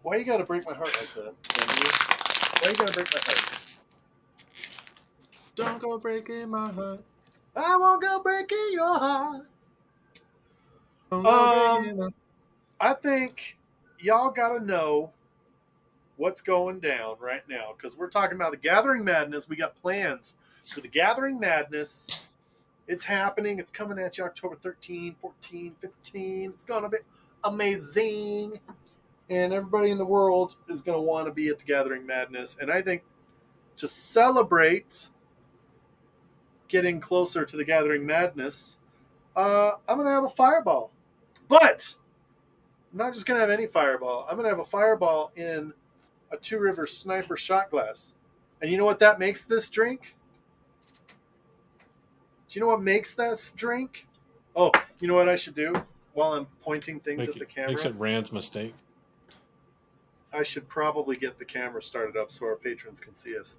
Why you gotta break my heart like that? Why you gotta break my heart? Don't go breaking my heart. I won't go breaking your heart. Don't go breaking my... I think y'all gotta know what's going down right now because we're talking about the Gathering Madness. We got plans for the Gathering Madness. It's happening. It's coming at you October 13, 14, 15. It's going to be amazing. And everybody in the world is going to want to be at the Gathering Madness. And I think to celebrate getting closer to the Gathering Madness, I'm going to have a fireball. But I'm not just going to have any fireball. I'm going to have a fireball in a Two Rivers Sniper shot glass. And you know what that makes this drink? Do you know what makes this drink? Oh, you know what I should do while I'm pointing things at the camera? Makes it Rand's mistake. I should probably get the camera started up so our patrons can see us.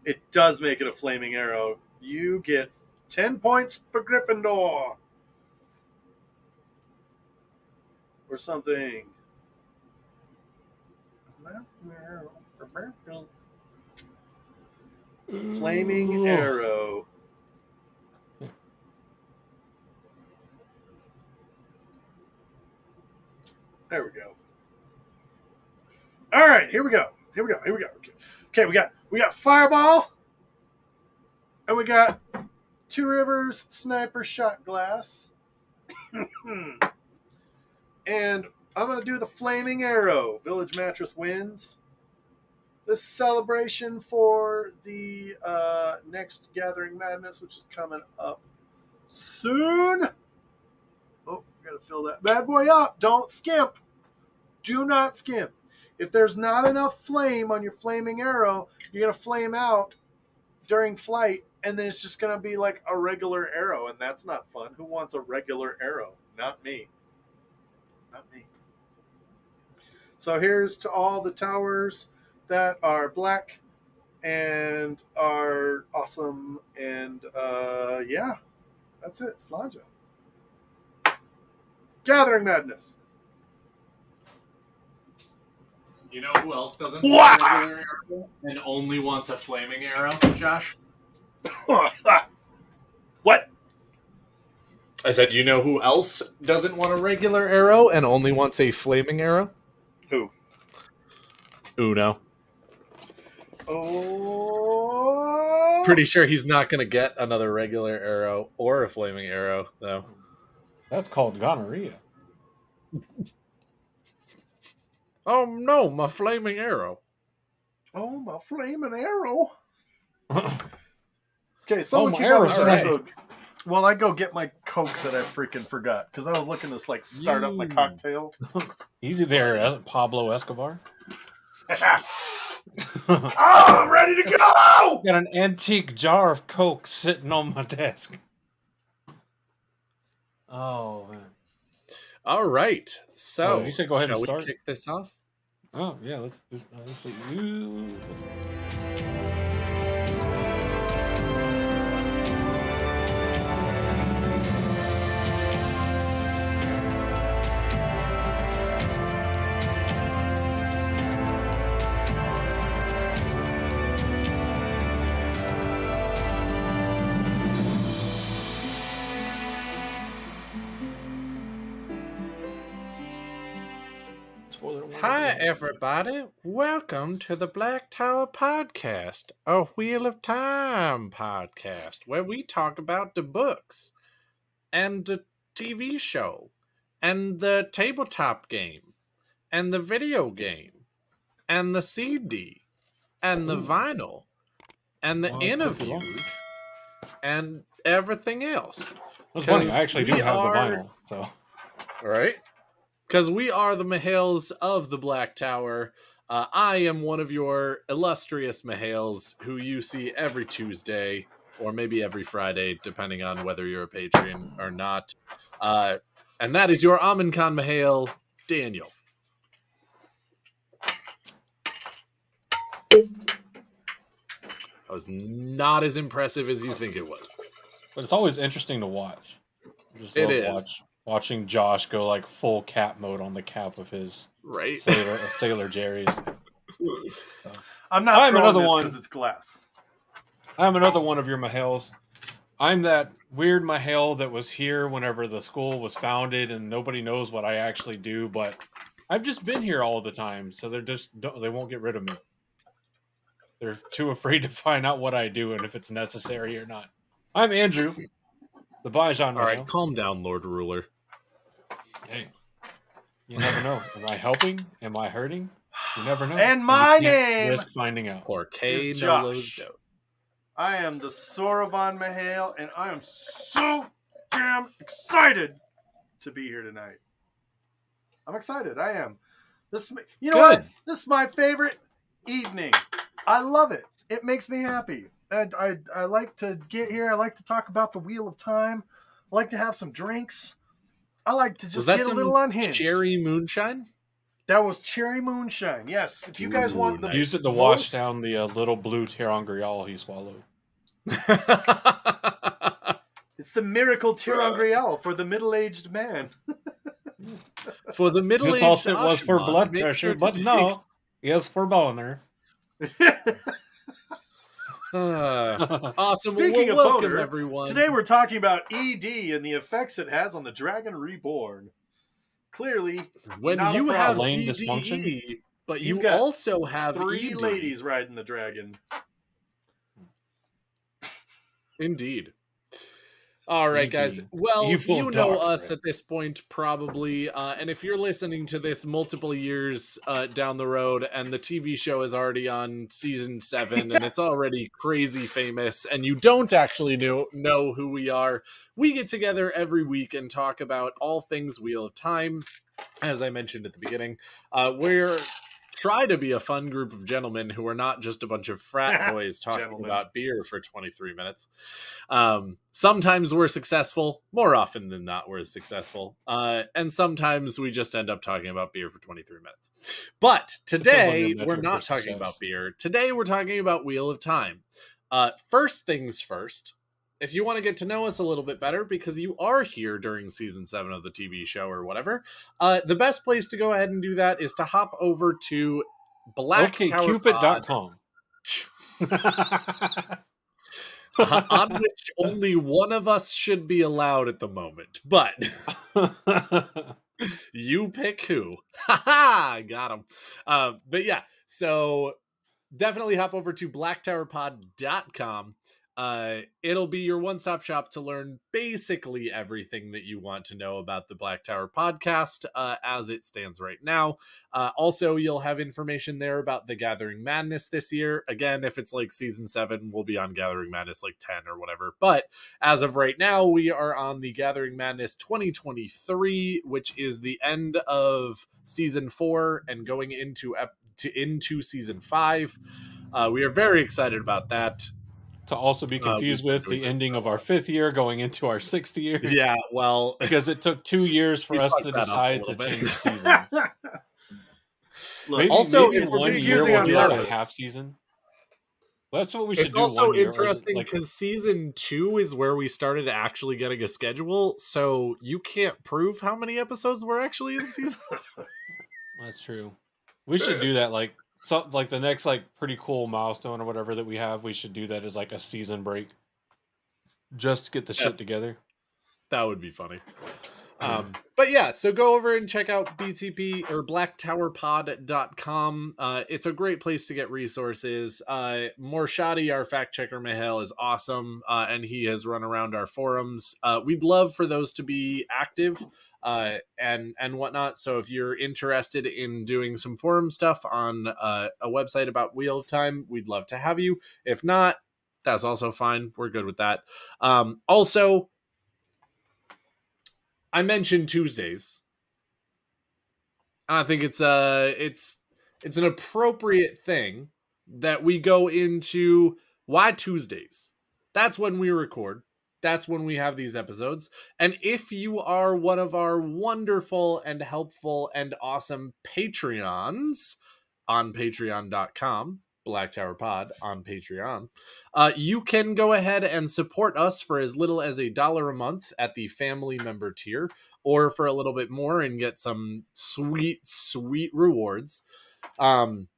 It does make it a flaming arrow. You get 10 points for Gryffindor. Or something. Flaming arrow. There we go. All right, here we go. Okay, we got fireball, and we got Two Rivers Sniper shot glass, and I'm gonna do the flaming arrow. Village Mattress wins. This celebration for the next Gathering Madness, which is coming up soon. Oh, gotta fill that bad boy up. Don't skimp. Do not skimp. If there's not enough flame on your flaming arrow, you're gonna flame out during flight, and then it's just gonna be like a regular arrow, and that's not fun. Who wants a regular arrow? Not me. Not me. So here's to all the towers that are black and are awesome, and yeah, that's it. Slaja. Gathering Madness. You know who else doesn't want a regular arrow and only wants a flaming arrow, Josh? What? I said, you know who else doesn't want a regular arrow and only wants a flaming arrow? Who? Uno. Oh. Pretty sure he's not going to get another regular arrow or a flaming arrow, though. That's called gonorrhea. Oh, no, my flaming arrow. Oh, my flaming arrow. Okay, someone keep arrow. on this episode. Well, I go get my Coke that I freaking forgot because I was looking to like start up my cocktail. Easy there, Pablo Escobar. Oh, I'm ready to go! Got an antique jar of Coke sitting on my desk. Oh, man. All right. So, you said go ahead and shall start? we kick this off? Oh, yeah, let's see. Hi, everybody. Welcome to the Black Tower Podcast, a Wheel of Time podcast, where we talk about the books and the TV show and the tabletop game and the video game and the CD and the vinyl and the interviews and everything else. That's funny. I actually do have the vinyl. So, all right. Because we are the Mahales of the Black Tower. I am one of your illustrious Mahales who you see every Tuesday or maybe every Friday, depending on whether you're a patron or not. And that is your Amin Khan Mahale, Daniel. That was not as impressive as you think it was. but it's always interesting to watch. Just It love is. watching Josh go like full cat mode on the cap of his Right. Sailor Jerry's. I'm not I'm throwing another this one. because it's glass. I'm another one of your Mahales. I'm that weird Mahale that was here whenever the school was founded, and nobody knows what I actually do. But I've just been here all the time, so they won't get rid of me. They're too afraid to find out what I do and if it's necessary or not. I'm Andrew, the Bijan Mahale. All right, calm down, Lord Ruler. Hey, you never know. Am I helping? Am I hurting? You never know. And my you can't name risk finding out. Or K is Nolo's Josh. dose. I am the Soravan Mahale, and I am so damn excited to be here tonight. I'm excited. I am. You know what? This is my favorite evening. I love it. It makes me happy. I like to get here. I like to talk about the Wheel of Time. I like to have some drinks. I like to just get a little unhinged. Cherry moonshine? That was cherry moonshine. Yes. If you guys want the use it to wash down the little blue Terangrial he swallowed. It's the miracle Terangrial for the middle-aged man. For the middle-aged You thought it was for blood pressure, but no. It's for boner. Awesome. Speaking of welcome, boner, everyone. Today we're talking about ED and the effects it has on the Dragon Reborn. Clearly, when not you a have problem. lane dysfunction, DDE, but He's you got also have 3 ED. ladies riding the dragon. Indeed. All right, guys. Well, Evil you know doctrine. us at this point, probably. And if you're listening to this multiple years down the road and the TV show is already on season 7 and it's already crazy famous and you don't actually know who we are, we get together every week and talk about all things Wheel of Time. As I mentioned at the beginning, we're try to be a fun group of gentlemen who are not just a bunch of frat boys talking about beer for 23 minutes. Sometimes we're successful. More often than not, we're successful. And sometimes we just end up talking about beer for 23 minutes. But today, we're not talking about beer. Today, we're talking about Wheel of Time. First things first, if you want to get to know us a little bit better, because you are here during season 7 of the TV show or whatever, the best place to go ahead and do that is to hop over to OkCupid.com. On which only one of us should be allowed at the moment, but you pick who. Ha! Got him. But yeah, so definitely hop over to blacktowerpod.com. It'll be your one-stop shop to learn basically everything that you want to know about the Black Tower podcast as it stands right now. Also, you'll have information there about the Gathering Madness this year. Again, if it's like season 7, we'll be on Gathering Madness like 10 or whatever. But as of right now, we are on the Gathering Madness 2023, which is the end of season 4 and going into season 5. We are very excited about that. To also be confused with the ending of our 5th year going into our 6th year. Yeah, well, because it took 2 years for us to decide to change seasons. Look, maybe it's 1 year confusing we'll on do like purpose. a half season. That's what we should it's do. also 1 year, interesting because season 2 is where we started actually getting a schedule, so you can't prove how many episodes were actually in season. That's true. We should do that like the next like pretty cool milestone or whatever that we have. We should do that as like a season break, just to get the shit together. That would be funny. But yeah, so go over and check out BTP or blacktowerpod.com. It's a great place to get resources. Morshadi, our fact checker Mahale, is awesome, and he has run around our forums. We'd love for those to be active and whatnot. So if you're interested in doing some forum stuff on a website about Wheel of Time, we'd love to have you. If not, that's also fine. We're good with that. Also, I mentioned Tuesdays. I think it's an appropriate thing that we go into why Tuesdays. That's when we record. That's when we have these episodes. And if you are one of our wonderful and helpful and awesome Patreons on patreon.com, Black Tower Pod on Patreon. You can go ahead and support us for as little as $1 a month at the family member tier, or for a little bit more and get some sweet rewards. And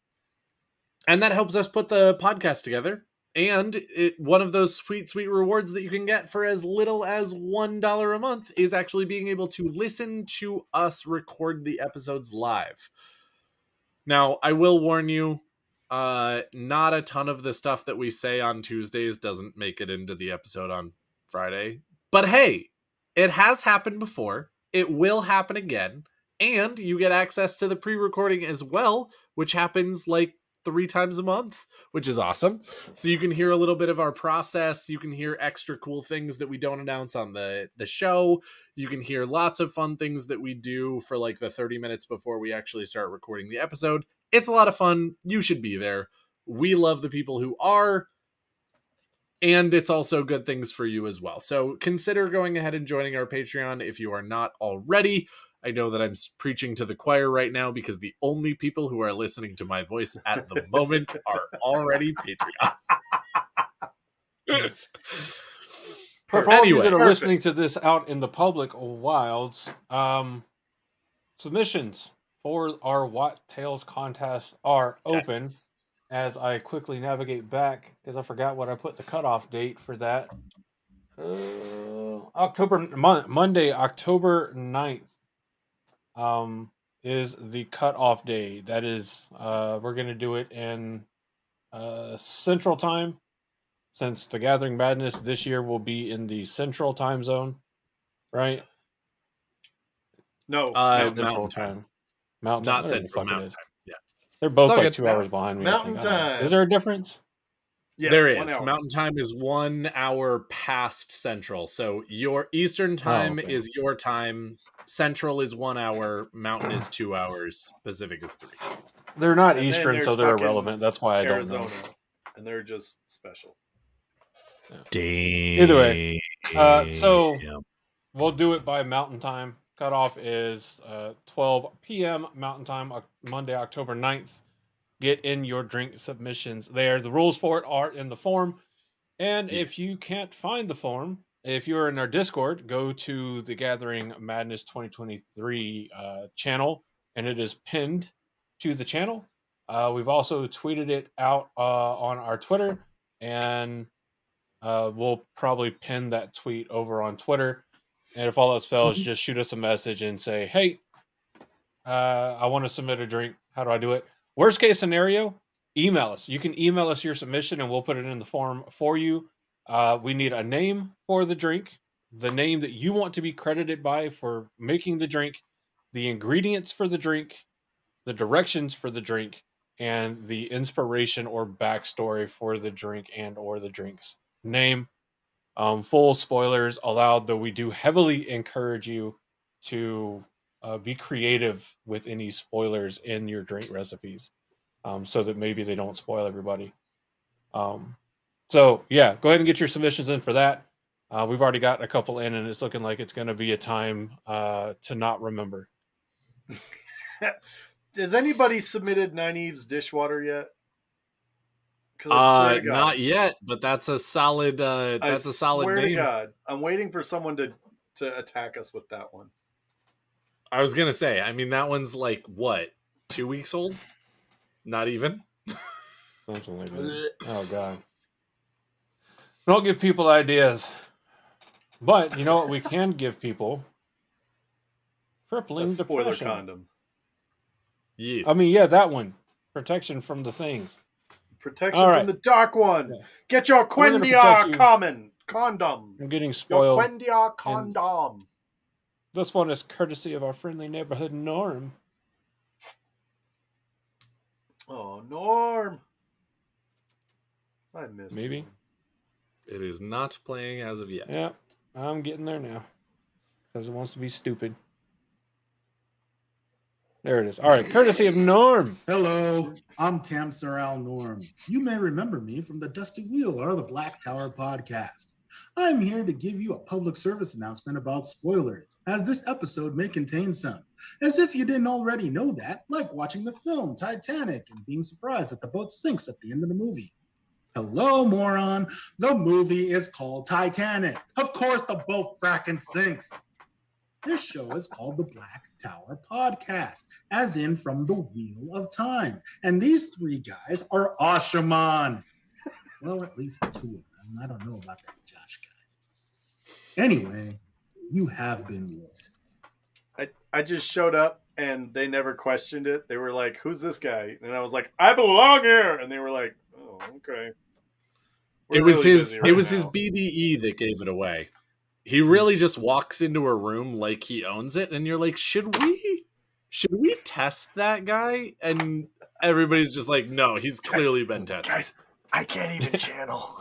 that helps us put the podcast together. And one of those sweet rewards that you can get for as little as $1 a month is actually being able to listen to us record the episodes live. Now, I will warn you, not a ton of the stuff that we say on Tuesdays doesn't make it into the episode on Friday. But hey, it has happened before. It will happen again. And you get access to the pre-recording as well, which happens like 3 times a month, which is awesome. So you can hear a little bit of our process. You can hear extra cool things that we don't announce on the show. You can hear lots of fun things that we do for like the 30 minutes before we actually start recording the episode. It's a lot of fun. You should be there. We love the people who are, and it's also good things for you as well. So consider going ahead and joining our Patreon if you are not already. I know that I'm preaching to the choir right now because the only people who are listening to my voice at the moment are already Patreons. For all of you that are listening to this out in the public wilds, submissions for our Watt Tales contest are open. Yes. As I quickly navigate back, because I forgot what I put the cutoff date for that. Monday, October 9th. Is the cutoff day. That is, we're going to do it in Central Time, since the Gathering Madness this year will be in the Central Time Zone, right? No, Mountain Time. Mountain Not Time. Central, Mountain Time. Yeah. They're both like good. 2 hours behind me. Mountain Time. Is there a difference? Yes, there is. 1 hour. Mountain Time is 1 hour past Central. So your Eastern Time is your time. Central is 1 hour. Mountain is 2 hours. Pacific is 3. They're not And Eastern, so they're irrelevant. That's why I Arizona, don't know. and they're just special. Damn. Either way, so we'll do it by Mountain Time. Cutoff is 12 p.m. Mountain Time, Monday, October 9th. Get in your drink submissions there. The rules for it are in the form. And if you can't find the form, if you're in our Discord, go to the Gathering Madness 2023 channel, and it is pinned to the channel. We've also tweeted it out on our Twitter, and we'll probably pin that tweet over on Twitter. And if all else fails, just shoot us a message and say, hey, I want to submit a drink. How do I do it? Worst case scenario, email us. You can email us your submission and we'll put it in the form for you. We need a name for the drink, the name that you want to be credited by for making the drink, the ingredients for the drink, the directions for the drink, and the inspiration or backstory for the drink and or the drink's name. Full spoilers allowed, though we do heavily encourage you to be creative with any spoilers in your drink recipes, so that maybe they don't spoil everybody. So yeah, go ahead and get your submissions in for that. We've already got a couple in, and it's looking like it's going to be a time to not remember. Has anybody submitted Nynaeve's dishwater yet? Not yet, but that's a solid. That's a solid swear name. to God, I'm waiting for someone to attack us with that one. I was gonna say. I mean, that one's like what, 2 weeks old? Not even. Something like that. Oh God! Don't give people ideas. But you know what we can give people? Crippling A spoiler depression. condom. Yes. I mean, yeah, that one. Protection from the things. Protection All right. from the dark one. Yeah. Get your gonna protect Quendia you. condom. I'm getting Your spoiled. Quendia condom. This one is courtesy of our friendly neighborhood Norm. Oh, Norm. I miss Maybe. him. It is not playing as of yet. Yeah, I'm getting there now. Because it wants to be stupid. There it is. All right, courtesy of Norm. Hello, I'm Tam Sorrell Norm. You may remember me from the Dusty Wheel or the Black Tower podcast. I'm here to give you a public service announcement about spoilers, as this episode may contain some. As if you didn't already know that, like watching the film Titanic and being surprised that the boat sinks at the end of the movie. Hello, moron. The movie is called Titanic. Of course, the boat fracking sinks. This show is called the Black Tower Podcast, as in from the Wheel of Time. And these three guys are Ashaman. Well, at least two of them. I don't know about that Josh guy. Anyway, you have been warned. I just showed up and they never questioned it. They were like, "Who's this guy?" And I was like, "I belong here." And they were like, "Oh, okay." It was his BDE that gave it away. He really just walks into a room like he owns it, and you're like, should we test that guy? And everybody's just like, no, he's clearly been tested. Guys, I can't even channel.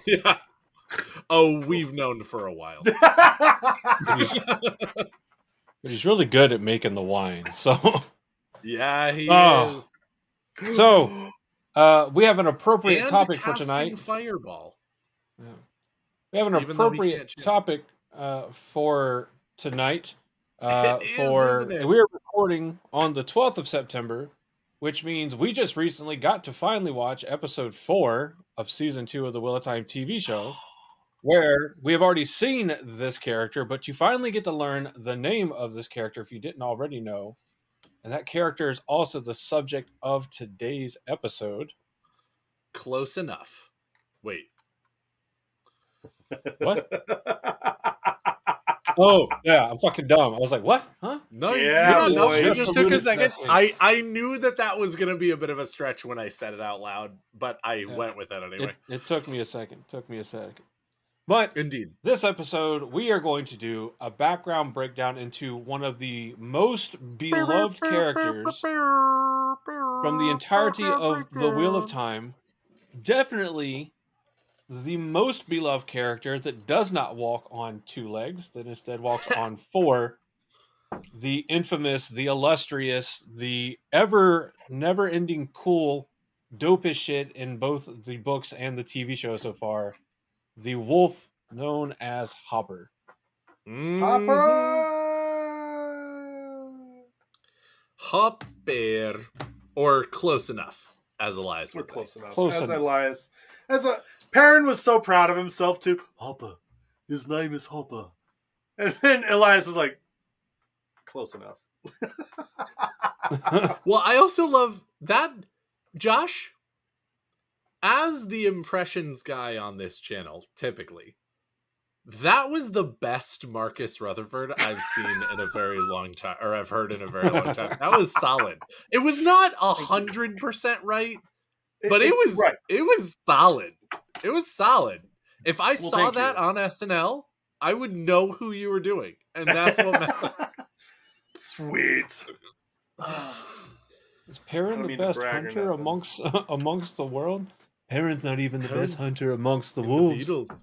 Yeah. Oh, we've known for a while. But he's really good at making the wine. So yeah, he is. So we have an appropriate and topic for tonight. Fireball. Yeah. We have an appropriate topic for tonight. We are recording on the 12th of September, which means we just recently got to finally watch episode 4 of season 2 of the Wheel of Time TV show, where we have already seen this character, but you finally get to learn the name of this character if you didn't already know. And that character is also the subject of today's episode. Close enough. Wait. What? Oh, yeah, I'm fucking dumb. I was like, what? Huh? No, yeah, no, boy. it just took a second. I knew that was going to be a bit of a stretch when I said it out loud, but I went with it anyway. It took me a second. But indeed, this episode, we are going to do a background breakdown into one of the most beloved characters from the entirety of the Wheel of Time. Definitely the most beloved character that does not walk on 2 legs, that instead walks on 4. The infamous, the illustrious, the ever never-ending cool, dope as shit in both the books and the TV show so far. The wolf known as Hopper. Hopper. Or close enough, as Elias would say. Close enough. Close as enough. Elias. Perrin was so proud of himself too. Hopper. His name is Hopper. And then Elias is like, close enough. Well, I also love that, Josh, as the impressions guy on this channel, typically, that was the best Marcus Rutherford I've seen in a very long time, or I've heard in a very long time. That was solid. It was not 100% right, but it was right. It was solid. It was solid. If I saw thank that you. on SNL, I would know who you were doing, and that's what mattered. Sweet. Is Perrin the best hunter amongst the world? Perrin's not even the best hunter amongst the wolves. The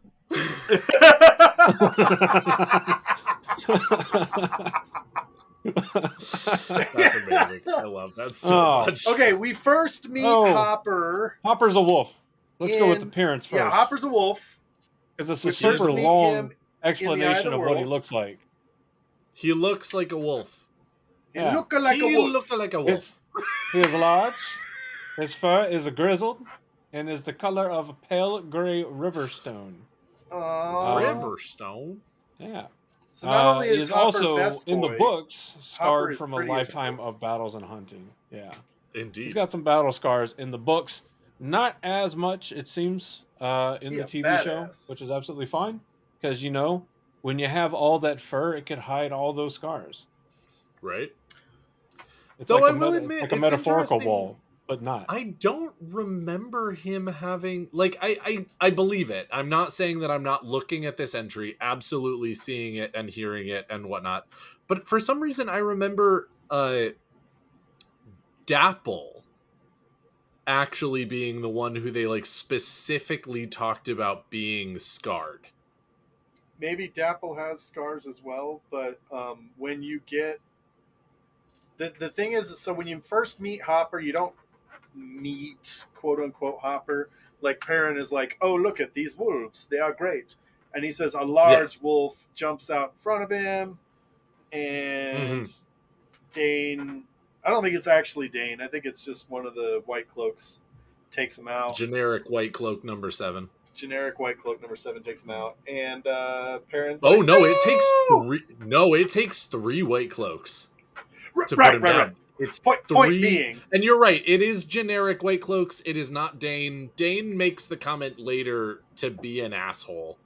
That's amazing. I love that so much. Okay, we first meet Hopper. Hopper's a wolf. Let's go with the appearance first. Yeah, Hopper's a wolf. Because it's a super long explanation of what he looks like. He looks like a wolf. Yeah. He looks like a wolf. He is large. His fur is grizzled and is the color of a pale gray riverstone. Riverstone? Yeah. So not only he is is Hopper also best in the boy, books scarred is from a pretty lifetime of battles and hunting. Yeah. Indeed. He's got some battle scars in the books. Not as much, it seems, in the TV show, which is absolutely fine. Because, when you have all that fur, it could hide all those scars. Right. It's Though like a metaphorical wall, but not. I don't remember him having... Like, I believe it. I'm not saying that I'm not looking at this entry, absolutely seeing it and hearing it and whatnot. But for some reason, I remember Dapple actually being the one who they specifically talked about being scarred. Maybe Dapple has scars as well, but when you get the thing is, so when you first meet Hopper, you don't meet quote unquote Hopper. Like Perrin is like, oh, look at these wolves, they are great, and he says a large wolf jumps out in front of him, and Dane. I don't think it's actually Dane. I think it's just one of the White Cloaks takes him out. Generic White Cloak number 7. Generic White Cloak number 7 takes him out, and Perrin's Oh like, no, no! it takes 3. No, it takes 3 White Cloaks to put him down. Right. It's Point 3, being, and you're right. It is generic White Cloaks. It is not Dane. Dane makes the comment later to be an asshole.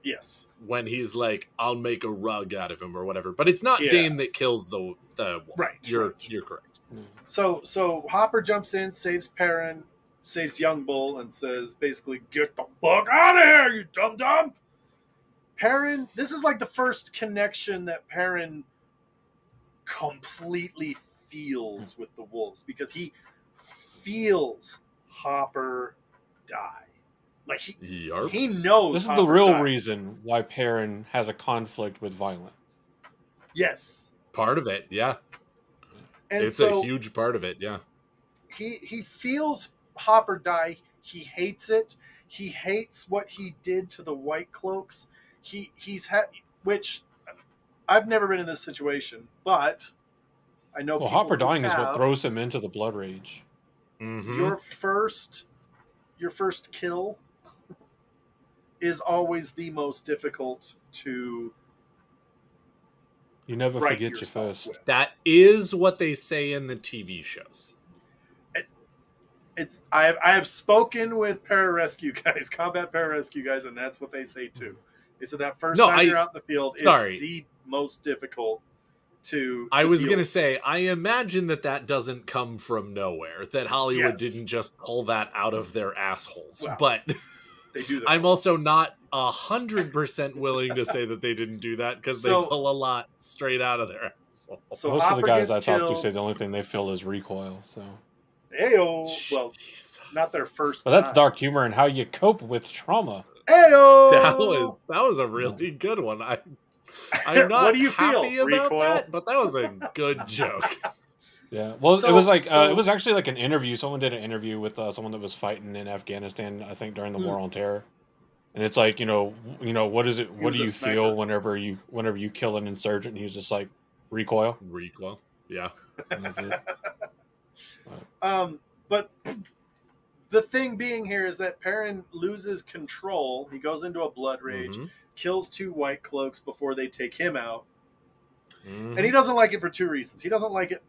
yes, When he's like, "I'll make a rug out of him" or whatever. But it's not Dane that kills the wolf. Right. You're correct. So Hopper jumps in, saves Perrin, saves Young Bull, and says basically, "Get the fuck out of here, you dum dum." Perrin, this is like the first connection that Perrin completely feels with the wolves, because he feels Hopper die. Like he knows This is Hopper the real died. reason why Perrin has a conflict with violence. Yes, Part of it, yeah. and It's so a huge part of it, yeah. he feels Hopper die. He hates it. He hates what he did to the White Cloaks. Which I've never been in this situation, but I know. Well, people Hopper who dying is what have. throws him into the blood rage. Mm-hmm. Your first kill is always the most difficult to You never right forget your yourself first. with. That is what they say in the TV shows. I have spoken with pararescue guys, combat pararescue guys, and that's what they say too. They said that first time you're out in the field, sorry. it's the most difficult to I was deal going to with. say, I imagine that doesn't come from nowhere, that Hollywood Yes. didn't just pull that out of their assholes. Well, but They do that. I'm also not 100% willing to say that they didn't do that, because So- they pull a lot straight out of their asshole. So Most Hopper of the guys I gets talked to killed. say the only thing they feel is recoil. So, Ayo. Well, Jesus. not their first but that's time. dark humor and how you cope with trauma. Ayo. That was a really good one. I'm not What do you happy feel? about Recoil? that, but that was a good joke. Yeah, well, So- it was like so- it was actually like an interview. Someone did an interview with someone that was fighting in Afghanistan, I think, during the War on Terror. And it's like, what is it? What was do a you sniper. feel whenever you kill an insurgent? And he was just like, recoil. Recoil. Yeah. And that's it. But the thing being here is that Perrin loses control. He goes into a blood rage, Mhm. kills 2 White Cloaks before they take him out. Mhm. And he doesn't like it for 2 reasons. He doesn't like it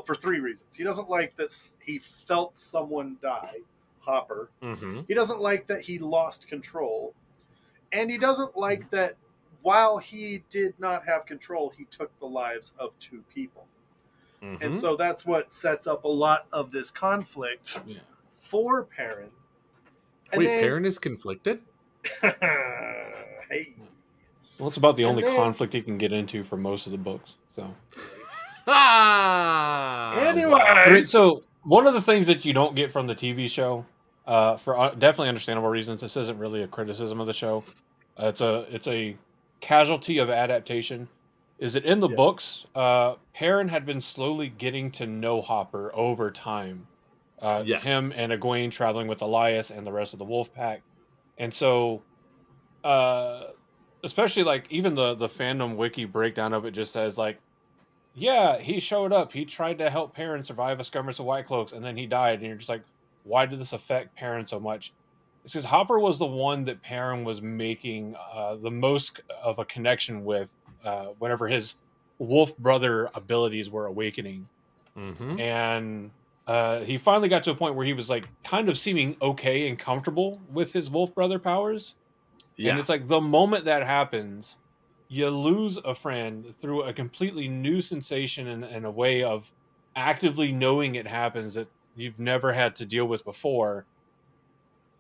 for 3 reasons. He doesn't like that he felt someone die, Hopper. Mhm. He doesn't like that he lost control. And he doesn't like that while he did not have control, he took the lives of 2 people. Mhm. And so that's what sets up a lot of this conflict Yeah. for Perrin. And Wait, then- Perrin is conflicted? Hey. Well, it's about the And only then- conflict he can get into for most of the books. So, Anyway. But so one of the things that you don't get from the TV show, for definitely understandable reasons, this isn't really a criticism of the show. It's a casualty of adaptation. Is that in the Yes. books? Perrin had been slowly getting to know Hopper over time. Yes. Him and Egwene traveling with Elias and the rest of the wolf pack, and so, especially like even the fandom wiki breakdown of it just says like, yeah, he showed up. He tried to help Perrin survive a skirmish of White Cloaks, and then he died. And you're just like, why did this affect Perrin so much? It's because Hopper was the one that Perrin was making the most of a connection with whenever his wolf brother abilities were awakening. Mhm. And he finally got to a point where he was like kind of seeming okay and comfortable with his wolf brother powers. Yeah. And it's like the moment that happens, you lose a friend through a completely new sensation and a way of actively knowing it happens that you've never had to deal with before.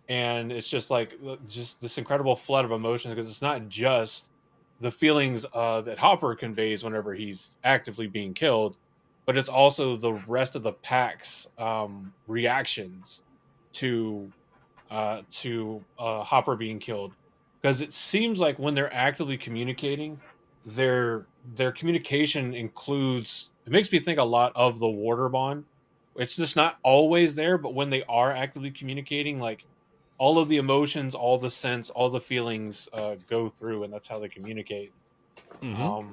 And it's just like just this incredible flood of emotions, because it's not just the feelings that Hopper conveys whenever he's actively being killed, but it's also the rest of the pack's reactions to Hopper being killed. Because it seems like when they're actively communicating, their communication includes. It makes me think a lot of the Warder Bond, it's just not always there, but when they are actively communicating, like all of the emotions, all the sense, all the feelings go through, and that's how they communicate. Mm-hmm.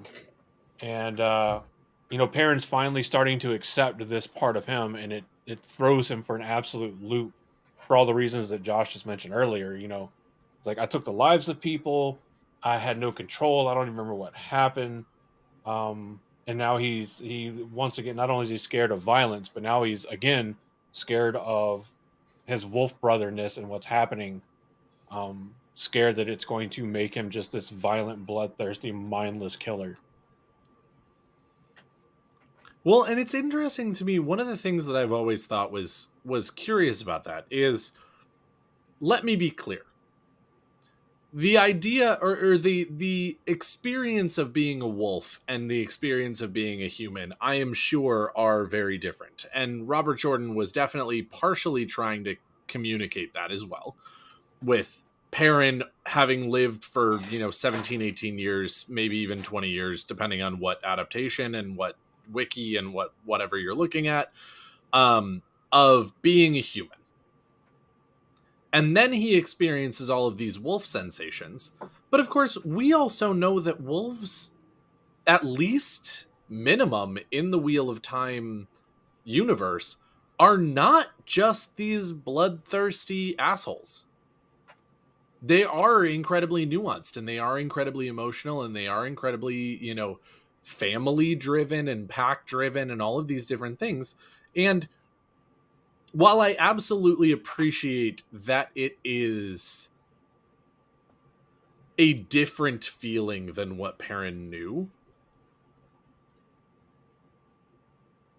And you know, Perrin's finally starting to accept this part of him, and it throws him for an absolute loop for all the reasons that Josh just mentioned earlier. You know, like I took the lives of people, I had no control, I don't even remember what happened. And now he once again, not only is he scared of violence, but now he's again scared of his wolf brotherness and what's happening. Scared that it's going to make him just this violent, bloodthirsty, mindless killer. Well, and it's interesting to me. One of the things that I've always thought was curious about that is, let me be clear. The idea or the experience of being a wolf and the experience of being a human, I am sure, are very different. And Robert Jordan was definitely partially trying to communicate that as well, with Perrin having lived for, 17, 18 years, maybe even 20 years, depending on what adaptation and what wiki and whatever you're looking at, of being a human. And then he experiences all of these wolf sensations. But of course, we also know that wolves, at least minimum in the Wheel of Time universe, are not just these bloodthirsty assholes. They are incredibly nuanced, and they are incredibly emotional, and they are incredibly, family driven and pack driven and all of these different things. And while I absolutely appreciate that it is a different feeling than what Perrin knew,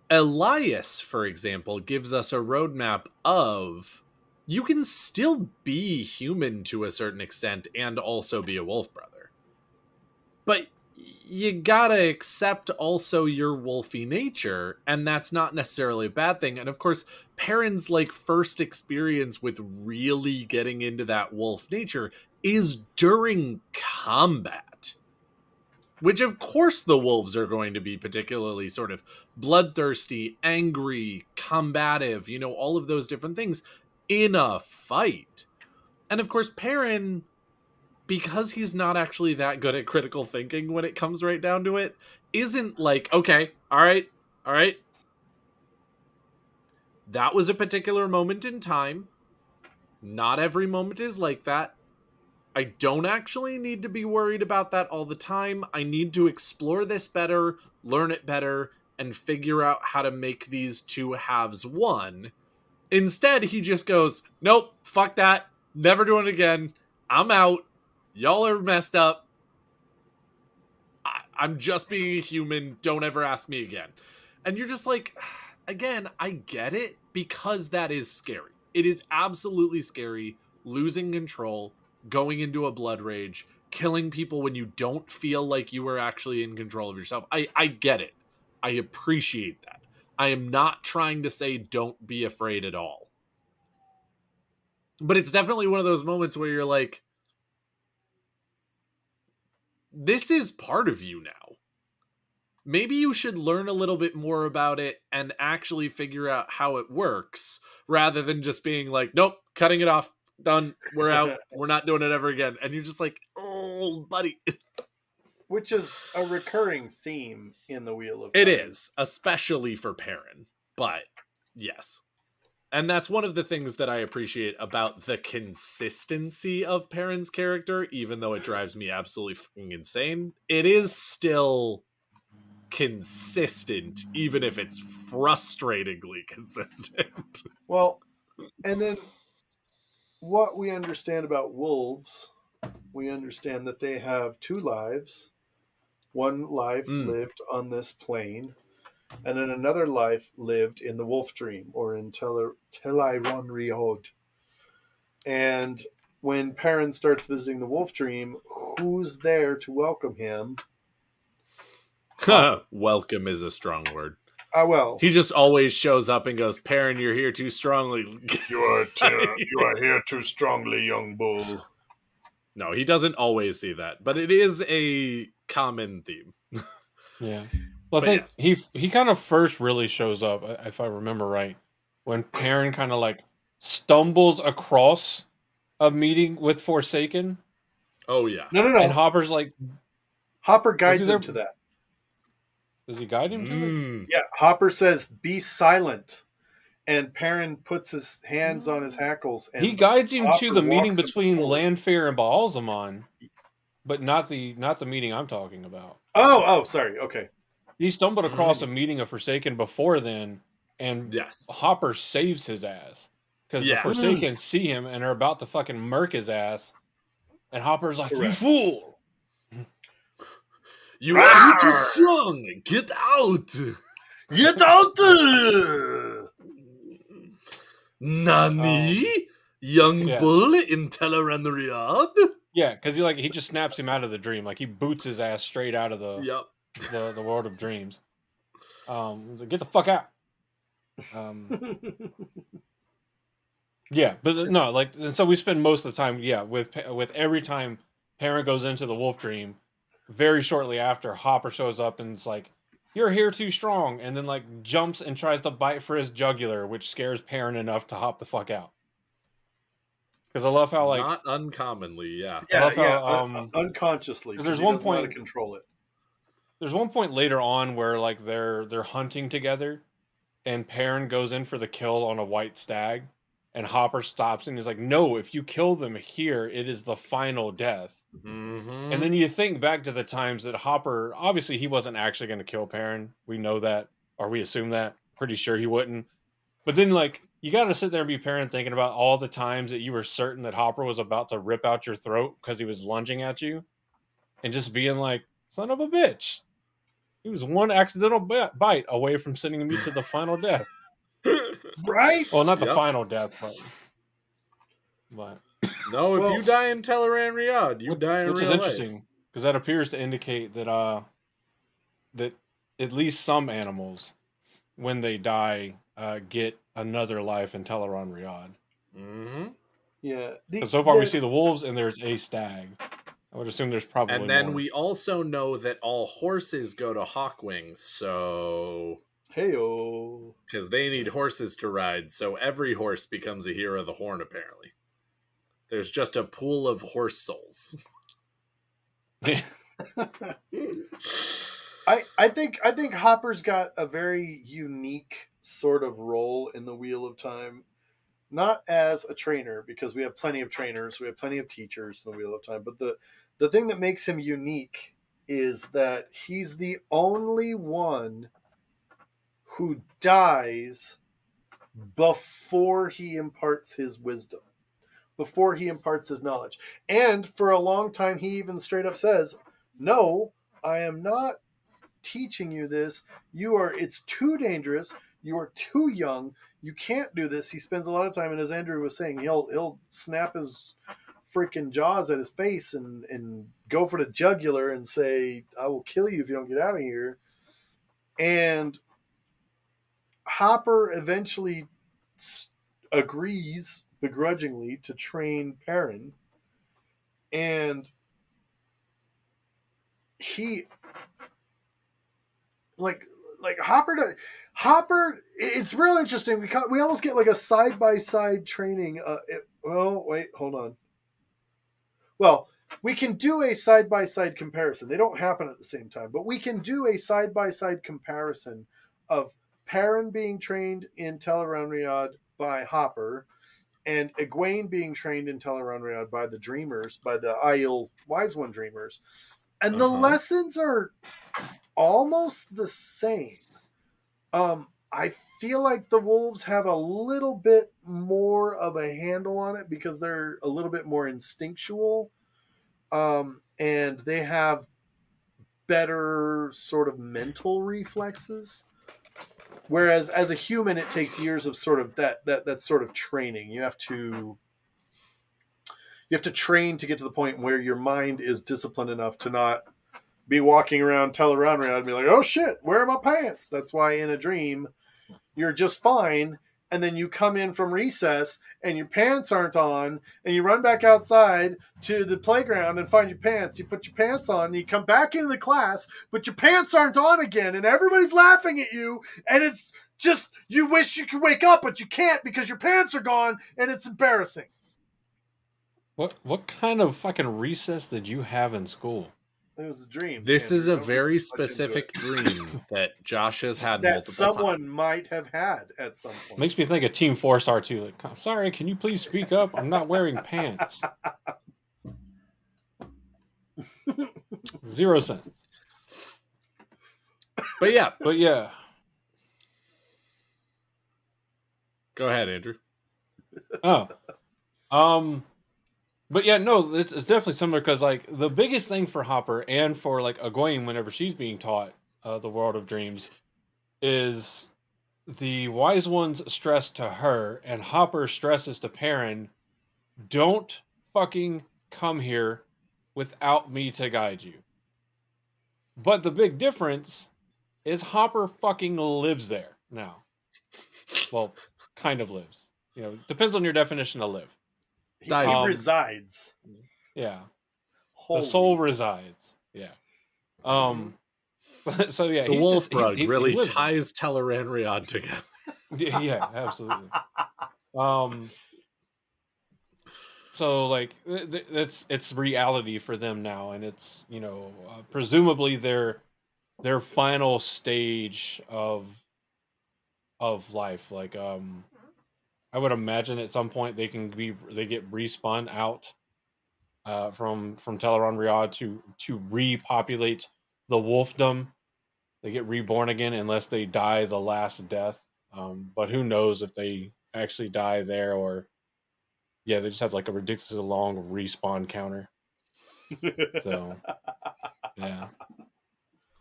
Elias, for example, gives us a roadmap of you can still be human to a certain extent and also be a wolf brother. But you gotta accept also your wolfy nature, and that's not necessarily a bad thing. And of course, Perrin's first experience with really getting into that wolf nature is during combat, which of course the wolves are going to be particularly sort of bloodthirsty, angry, combative, all of those different things in a fight. And of course, Perrin, because he's not actually that good at critical thinking when it comes right down to it, isn't like, okay, all right, that was a particular moment in time. Not every moment is like that. I don't actually need to be worried about that all the time. I need to explore this better, learn it better, and figure out how to make these two halves one. Instead, he just goes, nope, fuck that, never doing it again, I'm out. Y'all are messed up. I'm just being a human. Don't ever ask me again. And you're just like, again, I get it, because that is scary. It is absolutely scary, losing control, going into a blood rage, killing people when you don't feel like you are actually in control of yourself. I get it. I appreciate that. I am not trying to say don't be afraid at all. But it's definitely one of those moments where you're like, this is part of you now. Maybe you should learn a little bit more about it and actually figure out how it works, rather than just being like, nope, cutting it off, done, we're out, we're not doing it ever again. And you're just like, oh, buddy. Which is a recurring theme in the Wheel of Time. It is, especially for Perrin. But, yes. And that's one of the things that I appreciate about the consistency of Perrin's character, even though it drives me absolutely fucking insane. It is still consistent, even if it's frustratingly consistent. Well, and then what we understand about wolves, we understand that they have two lives. One life lived on this plane, and then another life lived in the wolf dream, or in Telairon Riod. And when Perrin starts visiting the wolf dream, who's there to welcome him? Welcome is a strong word. Well, he just always shows up and goes, Perrin, you're here too strongly. You are here too strongly, young bull. No, he doesn't always see that, but it is a common theme. Yeah. Well, I But think he kind of first really shows up, if I remember right, when Perrin kind of like stumbles across a meeting with Forsaken, Oh yeah. No. and Hopper's like, Hopper was guides he there? him to that. Does he guide him to it? Mm. Yeah, Hopper says, "Be silent," and Perrin puts his hands on his hackles, and He guides him to Hopper the meeting walks him between forward. Landfair and Baalzamon, but not the meeting I'm talking about. Oh, sorry. Okay. He stumbled across Mm. a meeting of Forsaken before then, and Yes. Hopper saves his ass. Because the Yeah. Forsaken see him and are about to fucking murk his ass. And Hopper's like, Correct. "You fool!" You are too strong. Get out. Get out there! Nani? Young Yeah. bull in Teleranriad? Yeah, because he just snaps him out of the dream. Like, he boots his ass straight out of the Yep. the world of dreams. He's like, "Get the fuck out!" Yeah, but no, like, and so we spend most of the time, with every time Perrin goes into the wolf dream, very shortly after, Hopper shows up and it's like, "You're here too strong," and then like jumps and tries to bite for his jugular, which scares Perrin enough to hop the fuck out. Because I love how like Not uncommonly, yeah. I love how, unconsciously. 'cause there's 'cause he one doesn't know how to point- control it. there's one point later on where like they're hunting together, and Perrin goes in for the kill on a white stag, and Hopper stops and he's like, "No, if you kill them here, it is the final death." Mm-hmm. And then you think back to the times that Hopper, obviously he wasn't actually going to kill Perrin. We know that, or we assume that. Pretty sure he wouldn't. But then, like, you got to sit there and be Perrin thinking about all the times that you were certain that Hopper was about to rip out your throat because he was lunging at you, and just being like, "Son of a bitch." He was one accidental bite away from sending me to the final death. Right? Well, not the Yep. final death, but No, if Well- you die in Teleranriad, you die in which real is life. interesting because that appears to indicate that that at least some animals, when they die, get another life in Teleranriad. Mm-hmm. Yeah. So, so far we see the wolves and there's a stag. I would assume there's probably And then more. we also know that all horses go to Hawkwing, so Heyo. because they need horses to ride, so every horse becomes a hero of the Horn. Apparently, there's just a pool of horse souls. I think Hopper's got a very unique sort of role in the Wheel of Time. Not as a trainer, because we have plenty of trainers, we have plenty of teachers in the Wheel of Time, but the thing that makes him unique is that he's the only one who dies before he imparts his wisdom, before he imparts his knowledge. And for a long time, he even straight up says, "No, I am not teaching you this. It's too dangerous. You are too young. You can't do this." He spends a lot of time, and as Andrew was saying, he'll snap his freaking jaws at his face and go for the jugular and say, "I will kill you if you don't get out of here." And Hopper eventually agrees begrudgingly to train Perrin, and he like Hopper. It's real interesting. We almost get like a side by side training. Well, wait, hold on. Well, we can do a side by side comparison. They don't happen at the same time, but we can do a side by side comparison of Perrin being trained in Teleranriad by Hopper, and Egwene being trained in Teleranriad by the Dreamers, by the Aiel Wise One Dreamers, and the lessons are almost the same. I feel like the wolves have a little bit more of a handle on it because they're a little bit more instinctual, and they have better sort of mental reflexes. Whereas as a human, it takes years of sort of that sort of training. You have to train to get to the point where your mind is disciplined enough to not be walking around Teleranriad and be like, "Oh shit, where are my pants?" That's why in a dream you're just fine, and then you come in from recess and your pants aren't on, and you run back outside to the playground and find your pants. You put your pants on, and you come back into the class, but your pants aren't on again, and everybody's laughing at you, and it's just, you wish you could wake up, but you can't because your pants are gone, and it's embarrassing. What kind of fucking recess did you have in school? It was a dream. This is a Don't very read much into specific it. dream that Josh has had That multiple someone times. might have had at some point. Makes me think of Team 4-Star 2. Like, I'm sorry, can you please speak up? I'm not wearing pants. 0 cents. But yeah, go ahead, Andrew. But yeah, no, it's definitely similar because like the biggest thing for Hopper and for like Egwene whenever she's being taught the world of dreams is the wise ones stress to her and Hopper stresses to Perrin, don't fucking come here without me to guide you. But the big difference is Hopper fucking lives there now. Well, kind of lives. You know, depends on your definition of live. He Dies. resides. Yeah. Holy. The soul resides. Yeah. So yeah, The wolf rug he really lives ties Teleranrion together. there. Yeah, absolutely. So like it's reality for them now, and it's presumably their final stage of life. Like I would imagine at some point they get respun out from Teleron to repopulate the wolfdom. They get reborn again unless they die the last death. But who knows if they actually die there or they just have like a ridiculously long respawn counter. So yeah.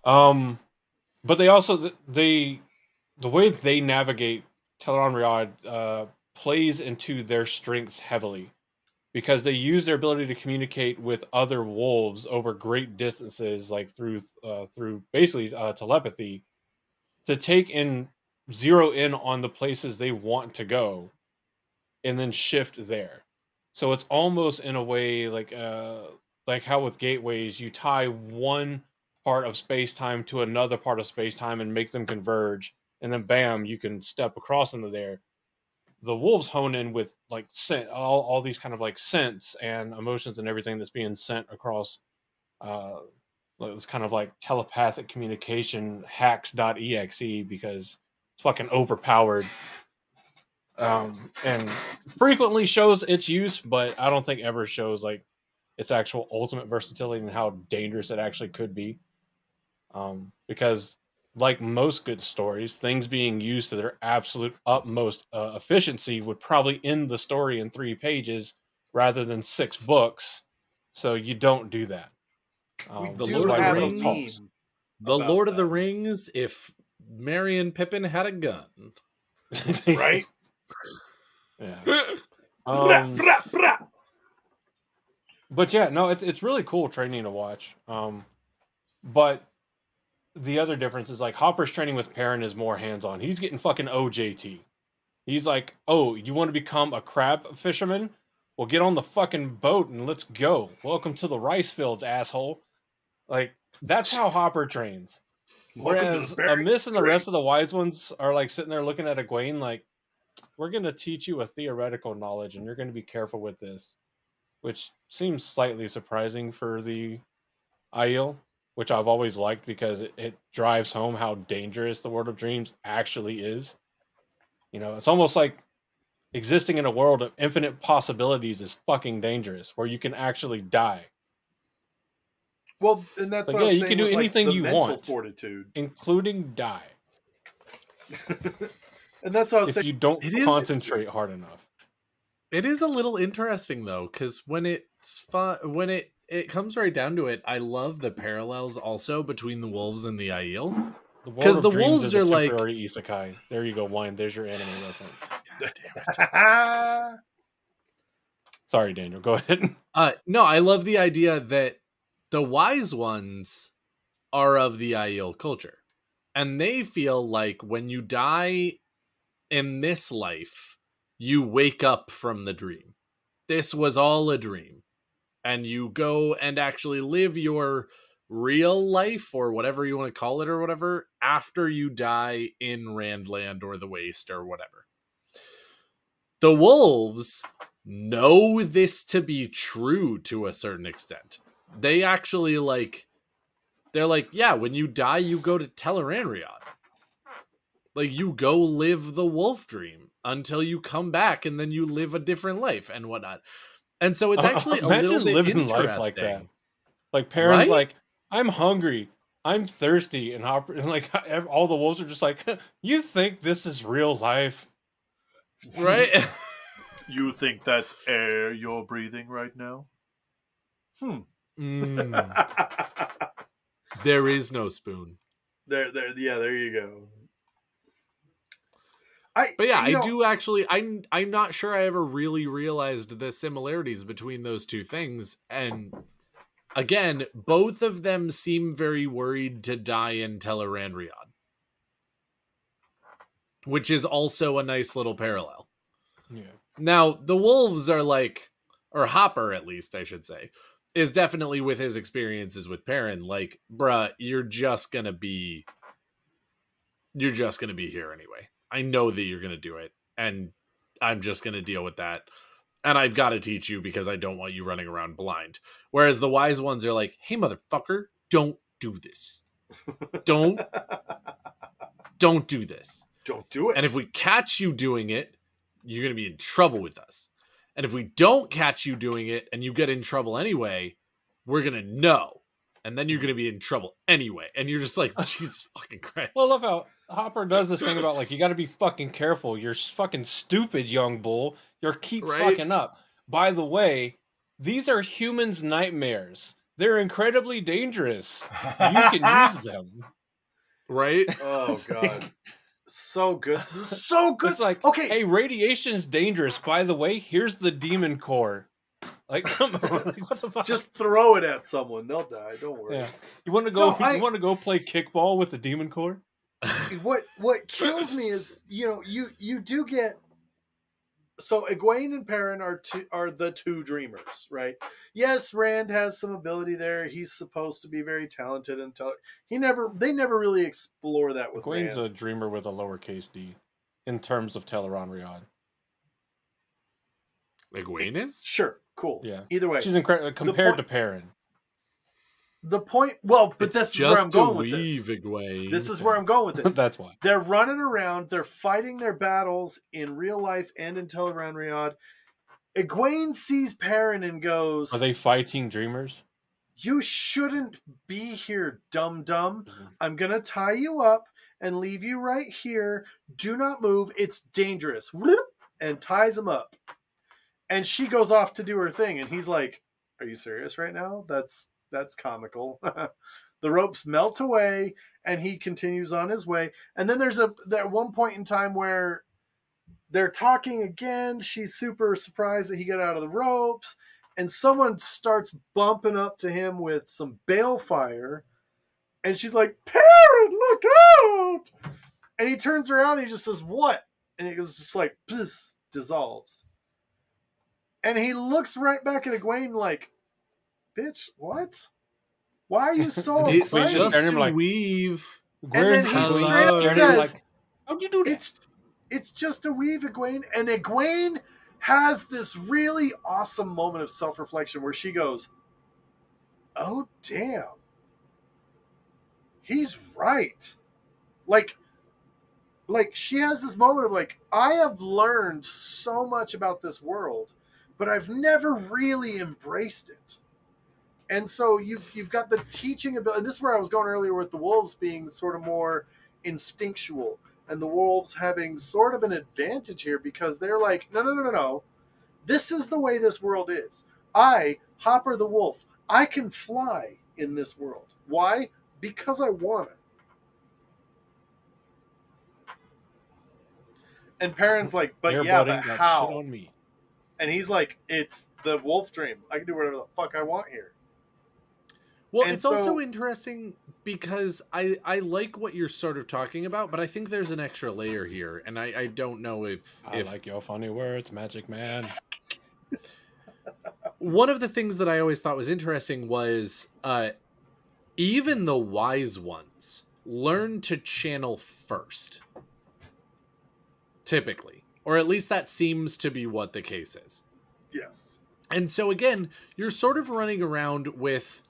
But they also the way they navigate Teleron plays into their strengths heavily because they use their ability to communicate with other wolves over great distances, like through basically telepathy, to zero in on the places they want to go, and then shift there. So it's almost in a way like how with gateways you tie one part of space time to another part of space time and make them converge, and then bam, you can step across into there. The wolves hone in with like scent, all these kind of like scents and emotions and everything that's being sent across. It's kind of like telepathic communication hacks.exe because it's fucking overpowered. And frequently shows its use, but I don't think ever shows like its actual ultimate versatility and how dangerous it actually could be. Because like most good stories, things being used to their absolute utmost efficiency would probably end the story in 3 pages rather than 6 books. So you don't do that. The Lord of the Rings. The Lord of the Rings. If Merry and Pippin had a gun, right? Yeah. But yeah, no, it's really cool training to watch. But the other difference is like Hopper's training with Perrin is more hands-on. He's getting fucking OJT. He's like, oh, you want to become a crab fisherman? Well, get on the fucking boat and let's go. Welcome to the rice fields, asshole. Like, that's how Hopper trains. Whereas Amiss and the rest of the wise ones are like sitting there looking at Egwene like, we're going to teach you a theoretical knowledge and you're going to be careful with this. Which seems slightly surprising for the Aiel, which I've always liked because it drives home how dangerous the world of dreams actually is. You know, it's almost like existing in a world of infinite possibilities is fucking dangerous, where you can actually die. Well, and that's but what you can do anything you want, fortitude, including die. And that's what I was saying. If you don't concentrate hard enough. It is a little interesting though, because when it's fun, when it comes right down to it, I love the parallels also between the wolves and the Aiel. Because the wolves are like isekai. There you go, Wine. There's your anime reference. God damn it. Sorry, Daniel. Go ahead. No, I love the idea that the wise ones are of the Aiel culture, and they feel like when you die in this life, you wake up from the dream. This was all a dream. And you go and actually live your real life, or whatever you want to call it, or whatever, after you die in Randland or the Waste or whatever. The wolves know this to be true to a certain extent. They actually they're like, yeah, when you die, you go to Teleranriad. Like, you go live the wolf dream until you come back, and then you live a different life and whatnot. And so it's actually a Imagine little bit living interesting. life like that. Like, Perrin's Right? like, I'm hungry, I'm thirsty, and Hopper, and like all the wolves are just like, you think this is real life? Right? You think that's air you're breathing right now? There is no spoon. There you go. But yeah, I do actually. I'm not sure I ever really realized the similarities between those two things. And again, both of them seem very worried to die in Teleranriad, which is also a nice little parallel. Yeah. Now, the wolves are like, or Hopper at least, I should say, is definitely, with his experiences with Perrin, like, bruh, you're just gonna be here anyway. I know that you're gonna do it, and I'm just gonna deal with that. And I've got to teach you because I don't want you running around blind. Whereas the wise ones are like, hey, motherfucker, don't do this. Don't do this. Don't do it. And if we catch you doing it, you're going to be in trouble with us. And if we don't catch you doing it and you get in trouble anyway, we're going to know. And then you're going to be in trouble anyway. And you're just like, Jesus fucking Christ. Well, I love how Hopper does this thing about, like, you got to be fucking careful. You're fucking stupid, young bull. You're keep fucking up. By the way, these are humans' nightmares. They're incredibly dangerous. You can use them. Right? Oh, God. So good. So good. It's like, okay, hey, radiation's dangerous. By the way, here's the demon core. Like, come on, like, what the fuck? just throw it at someone; they'll die. Don't worry. Yeah. You want to go? No, you want to go play kickball with the demon core? What kills me is, you do get. So Egwene and Perrin are the two dreamers, right? Yes, Rand has some ability there. He's supposed to be very talented until they never really explore that with Egwene's Rand. a dreamer with a lowercase d, in terms of Teleranriad. Egwene is? Sure, cool. Yeah. Either way, She's incredible compared to Perrin. The point, but this is where I'm going with this. Egwene. This is where I'm going with this. That's why. They're running around. They're fighting their battles in real life and in Teleranriad. Egwene sees Perrin and goes, Are they fighting dreamers? you shouldn't be here, dum-dum. I'm going to tie you up and leave you right here. Do not move. It's dangerous. And ties him up. And she goes off to do her thing. And he's like, are you serious right now? That's comical. The ropes melt away and he continues on his way. And then there's that one point in time where they're talking again. She's super surprised that he got out of the ropes. And someone starts bumping up to him with some balefire. And she's like, Perrin, look out! And he turns around and he just says, what? And it goes just like, dissolves. And he looks right back at Egwene like, bitch, what? Why are you so It's afraid? just staring at him to like, weave. And then he Hello. straight up Staring says, like, how'd you do that? it's just a weave, Egwene. And Egwene has this really awesome moment of self-reflection where she goes, oh, damn. He's right. Like she has this moment of like, I have learned so much about this world, but I've never really embraced it. And so you've got the teaching ability, and this is where I was going earlier with the wolves being sort of more instinctual, and the wolves having sort of an advantage here because they're like, no. This is the way this world is. I, Hopper the wolf, I can fly in this world. Why? Because I want it. And Perrin's like, but yeah, but how? Shit on me. And he's like, it's the wolf dream. I can do whatever the fuck I want here. Well, And it's also so- interesting because I like what you're sort of talking about, but I think there's an extra layer here, and I don't know if I like your funny words, Magic Man. one of the things that I always thought was interesting was even the wise ones learn to channel first, typically, or at least that seems to be what the case is. Yes. And so again, you're sort of running around with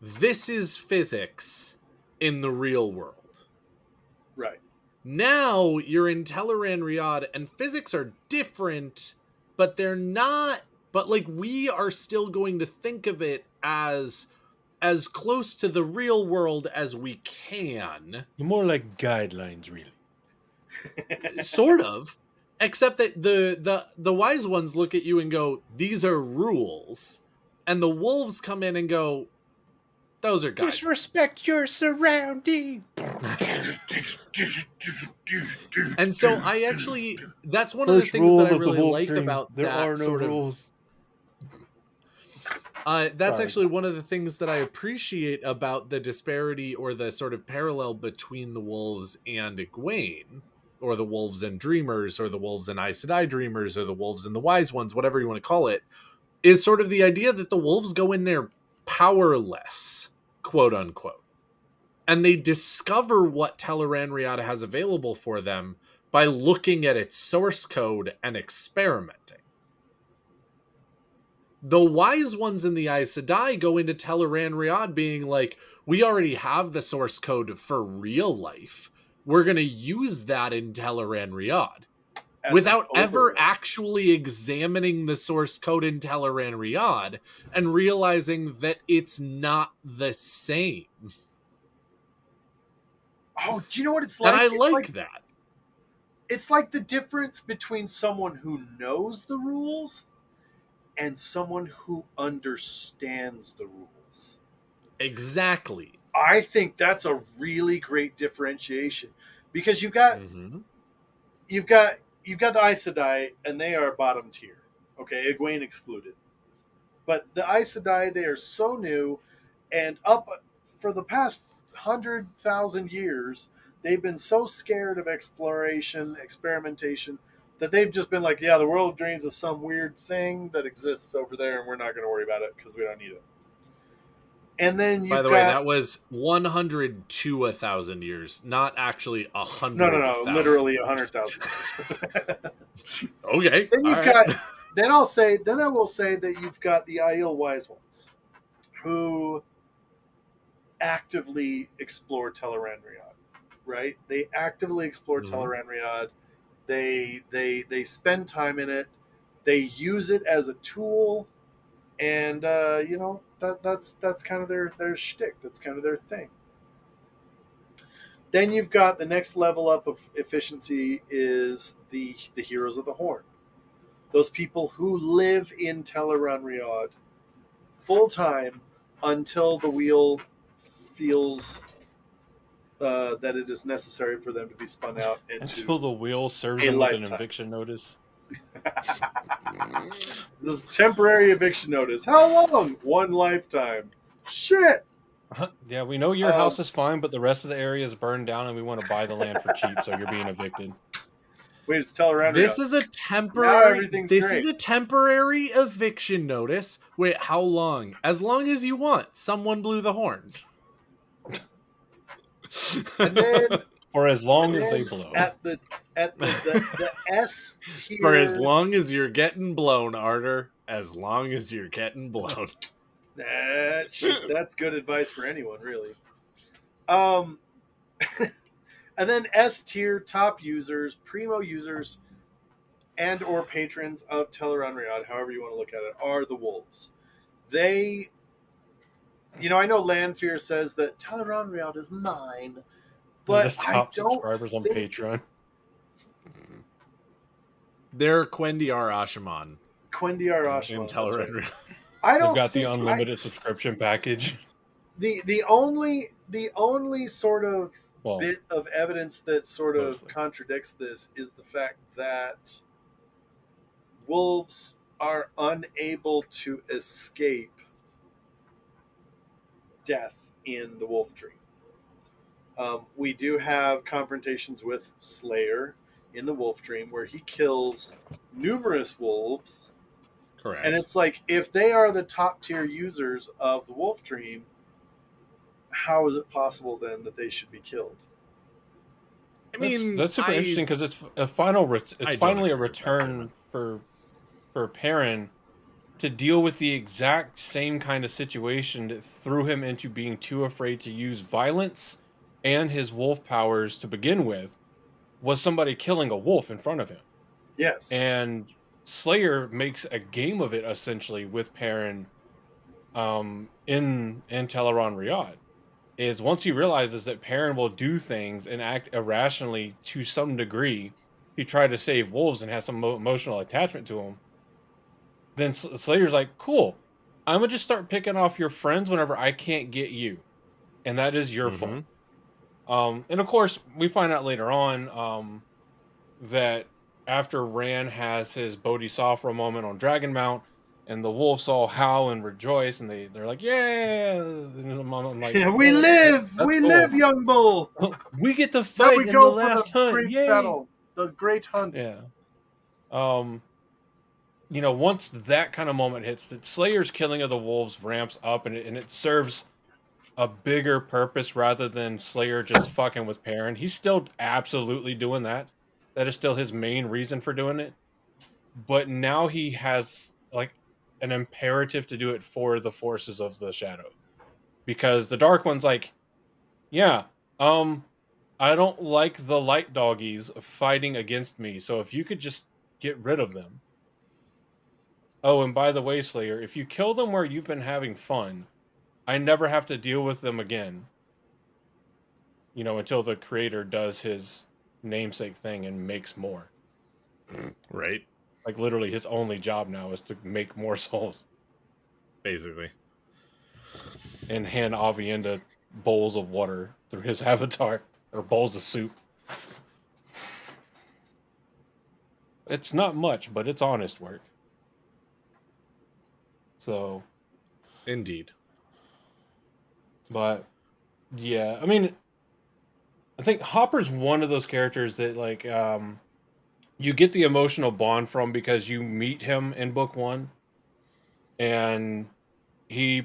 this is physics in the real world. Right. Now you're in Teleran Riyadh and physics are different, but they're not, but like we are still going to think of it as close to the real world as we can. More like guidelines, really. Sort of. Except that the wise ones look at you and go, these are rules. And the wolves come in and go, those are guidelines. Disrespect your surrounding. And so I actually, that's one of the things that I really like about there that are no sort rules. of. That's Sorry. actually one of the things that I appreciate about the disparity or the sort of parallel between the wolves and Egwene, or the wolves and dreamers, or the wolves and Aes Sedai dreamers, or the wolves and the wise ones, whatever you want to call it, is sort of the idea that the wolves go in there powerless, quote unquote. And they discover what Teleran Riyadh has available for them by looking at its source code and experimenting. The wise ones in the Aes Sedai go into Teleran Riyadh being like, we already have the source code for real life. We're going to use that in Teleran Riyadh. As Without an ever overlay. actually examining the source code in Teleran Riyadh and realizing that it's not the same. Oh, do you know what it's like? And I It's like that. It's like the difference between someone who knows the rules and someone who understands the rules. Exactly. I think that's a really great differentiation because you've got the Aes Sedai and they are bottom tier. Okay, Egwene excluded. But the Aes Sedai, they are so new, and up for the past 100,000 years, they've been so scared of exploration, experimentation, that they've just been like, yeah, the world of dreams is some weird thing that exists over there, and we're not going to worry about it because we don't need it. And then By the way, that was 100 to 1,000 years, not actually 100. No, literally years. 100,000 years. Okay. Then you've all got. right. Then I will say that you've got the Aiel wise ones, who actively explore Teleran Riyadh, right? They actively explore Teleran Riyadh. They spend time in it. They use it as a tool, and that's kind of their shtick. That's kind of their thing. Then you've got the next level up of efficiency is the Heroes of the Horn. Those people who live in Teleran Riyadh full time until the wheel feels that it is necessary for them to be spun out into Until the wheel serves a them with an lifetime. eviction notice. This is temporary eviction notice. How long? 1 lifetime. Shit. Yeah, we know your house is fine, but the rest of the area is burned down, and we want to buy the land for cheap, so you're being evicted. Wait, it's Teleran Riyadh. This is a Now temporary. everything's This great. is a temporary eviction notice. Wait, how long? As long as you want. Someone blew the horn. And then For as long as they blow. at the S tier. For as long as you're getting blown, Arter. As long as you're getting blown. That's good advice for anyone, really. And then S tier top users, primo users, and or patrons of Teleran Riyadh, however you want to look at it, are the wolves. They, I know Landfear says that Teleran Riyadh is mine, but the top I don't subscribers on think Patreon. They're Quendiar Ashaman Quendiar in Ashman. Teleran Riyadh. I don't They've got the think unlimited subscription package. the only sort of Well, bit of evidence that sort of mostly. contradicts this is the fact that wolves are unable to escape death in the Wolf Dream. We do have confrontations with Slayer in the Wolf Dream where he kills numerous wolves. Correct. And it's like, if they are the top tier users of the Wolf Dream, how is it possible then that they should be killed? I mean, that's super interesting because it's a finally a return for Perrin to deal with the exact same kind of situation that threw him into being too afraid to use violence and his wolf powers to begin with, was somebody killing a wolf in front of him. Yes. And Slayer makes a game of it essentially with Perrin in Teleron Riyadh. Is once he realizes that Perrin will do things and act irrationally to some degree to try to save wolves and has some emotional attachment to them, then Slayer's like, cool, I'm gonna just start picking off your friends whenever I can't get you, and that is your fault. And of course, we find out later on that after Rand has his Bodhisattva moment on Dragonmount, and the wolves all howl and rejoice, and they're like, yeah! And I'm like, yeah, we live, young bull. We get to fight in the last hunt. Great Yay! battle, the great hunt. Yeah. You know, once that kind of moment hits, that Slayer's killing of the wolves ramps up, and it serves a bigger purpose rather than Slayer just fucking with Perrin. He's still absolutely doing that. That is still his main reason for doing it. But now he has like an imperative to do it for the forces of the shadow. Because the Dark One's like, yeah, I don't like the light doggies fighting against me, so if you could just get rid of them. Oh, and by the way, Slayer, if you kill them where you've been having fun, I never have to deal with them again. You know, until the creator does his namesake thing and makes more. Right. Like, literally, his only job now is to make more souls. Basically. And hand Avienda bowls of water through his avatar. Or bowls of soup. It's not much, but it's honest work. So. Indeed. But, yeah. I mean, I think Hopper's one of those characters that, like, you get the emotional bond from because you meet him in book one, and he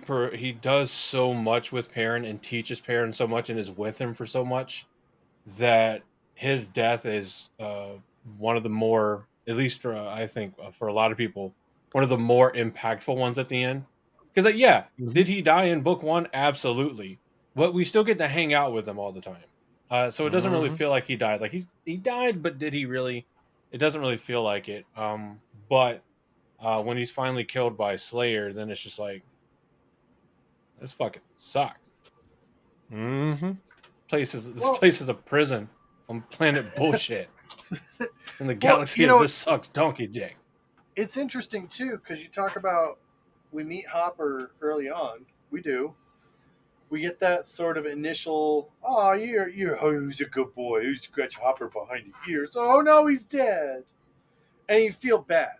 does so much with Perrin and teaches Perrin so much and is with him for so much that his death is one of the more, at least for, I think for a lot of people, one of the more impactful ones at the end. Because like, yeah, did he die in book one? Absolutely, but we still get to hang out with him all the time, so it doesn't really feel like he died. Like he died, but did he really? It doesn't really feel like it. But when he's finally killed by Slayer, then it's just like, this fucking sucks. Mm-hmm. This place is a prison on planet bullshit. In the galaxy this sucks donkey dick. It's interesting too, because you talk about, we meet Hopper early on. We do. We get that sort of initial, he's a good boy. You scratch Hopper behind the ears. Oh no, he's dead. And you feel bad.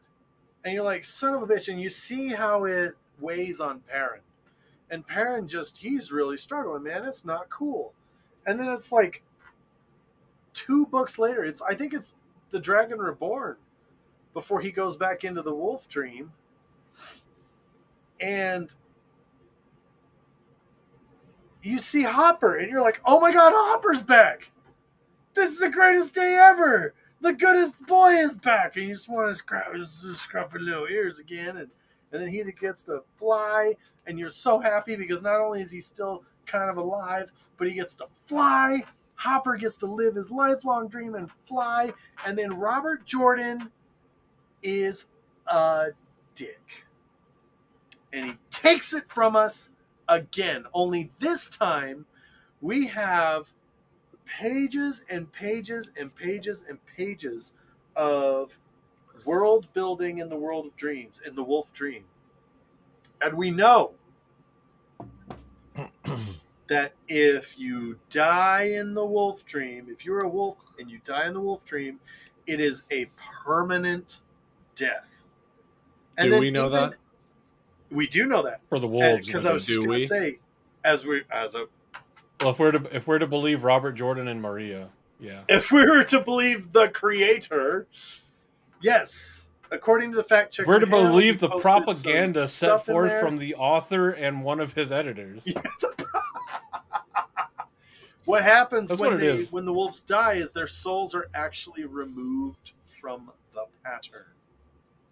And you're like, son of a bitch. And you see how it weighs on Perrin. And Perrin he's really struggling, man. It's not cool. And then it's like 2 books later. I think it's The Dragon Reborn before he goes back into the Wolf Dream. And you see Hopper, and you're like, oh my god, Hopper's back! This is the greatest day ever! The goodest boy is back! And you just want to scruff his scruffy little ears again, and then he gets to fly, and you're so happy because not only is he still kind of alive, but he gets to fly. Hopper gets to live his lifelong dream and fly, and then Robert Jordan is a dick. And he takes it from us again. Only this time, we have pages and pages and pages and pages of world building in the world of dreams, in the Wolf Dream. And we know that if you die in the Wolf Dream, if you're a wolf and you die in the Wolf Dream, it is a permanent death. And do we know that? We do know that. For the wolves. Because I was just going to say, As a Well, if we're to believe Robert Jordan and Maria, yeah. if we were to believe the creator, yes. According to the fact checker, We're to Hale, believe he the posted propaganda some set stuff in forth there. from the author and one of his editors. What happens That's what it is. when the wolves die is their souls are actually removed from the pattern.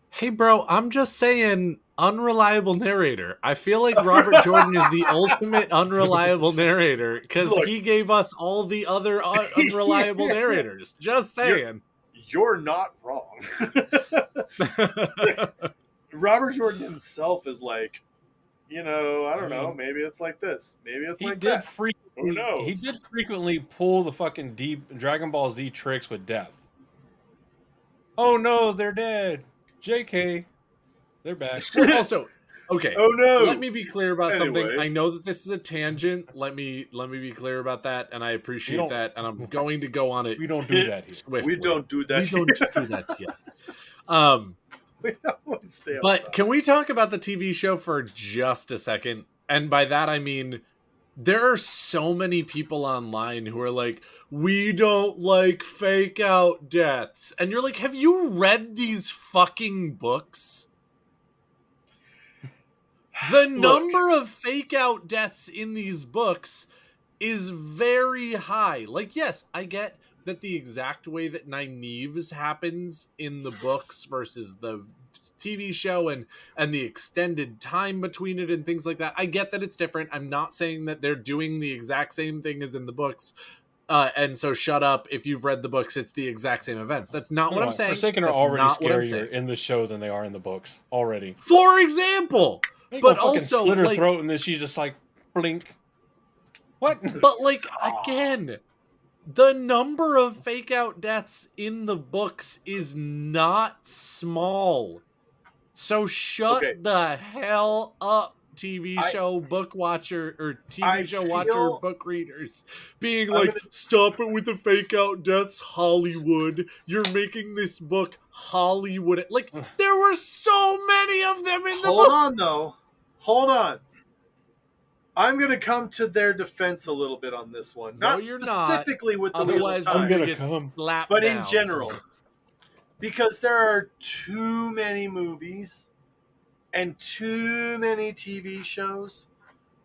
Hey, bro, I'm just saying, unreliable narrator. I feel like Robert Jordan is the ultimate unreliable narrator because Look. he gave us all the other unreliable narrators. Just saying. You're not wrong. Robert Jordan himself is like, I don't know, maybe it's like this. Maybe it's like that. Who knows? He did frequently pull the fucking deep Dragon Ball Z tricks with death. Oh no, they're dead. JK. They're back. Also, okay. Oh no. Let me be clear about something. Anyway. I know that this is a tangent. Let me be clear about that, and I appreciate that, and I'm going to go on it. We don't do that here. Swiftly. We don't do that. We don't do that here. We don't stay on But top. can we talk about the TV show for just a second? And by that I mean, there are so many people online who are like, we don't like fake out deaths. And you're like, have you read these fucking books? The number of fake out deaths in these books is very high. Like, yes, I get that the exact way that Nynaeve's happens in the books versus the TV show and the extended time between it and things like that. I get that it's different. I'm not saying that they're doing the exact same thing as in the books. And so shut up. If you've read the books, it's the exact same events. That's not what I'm saying. Forsaken are That's already not what I'm scarier saying. in the show than they are in the books already. For example, but also slit her like, throat and then she's just like blink. What? but like again, the number of fake out deaths in the books is not small. So shut the hell up, TV show book watcher or TV show watcher book readers, being like, stop it with the fake out deaths, Hollywood. You're making this book Hollywood. Like, there were so many of them in the book. Hold on. I'm going to come to their defense a little bit on this one. No, Not you're specifically not. with the Wheel of Otherwise, Time, I'm going to get slapped but down. in general. Because there are too many movies and too many TV shows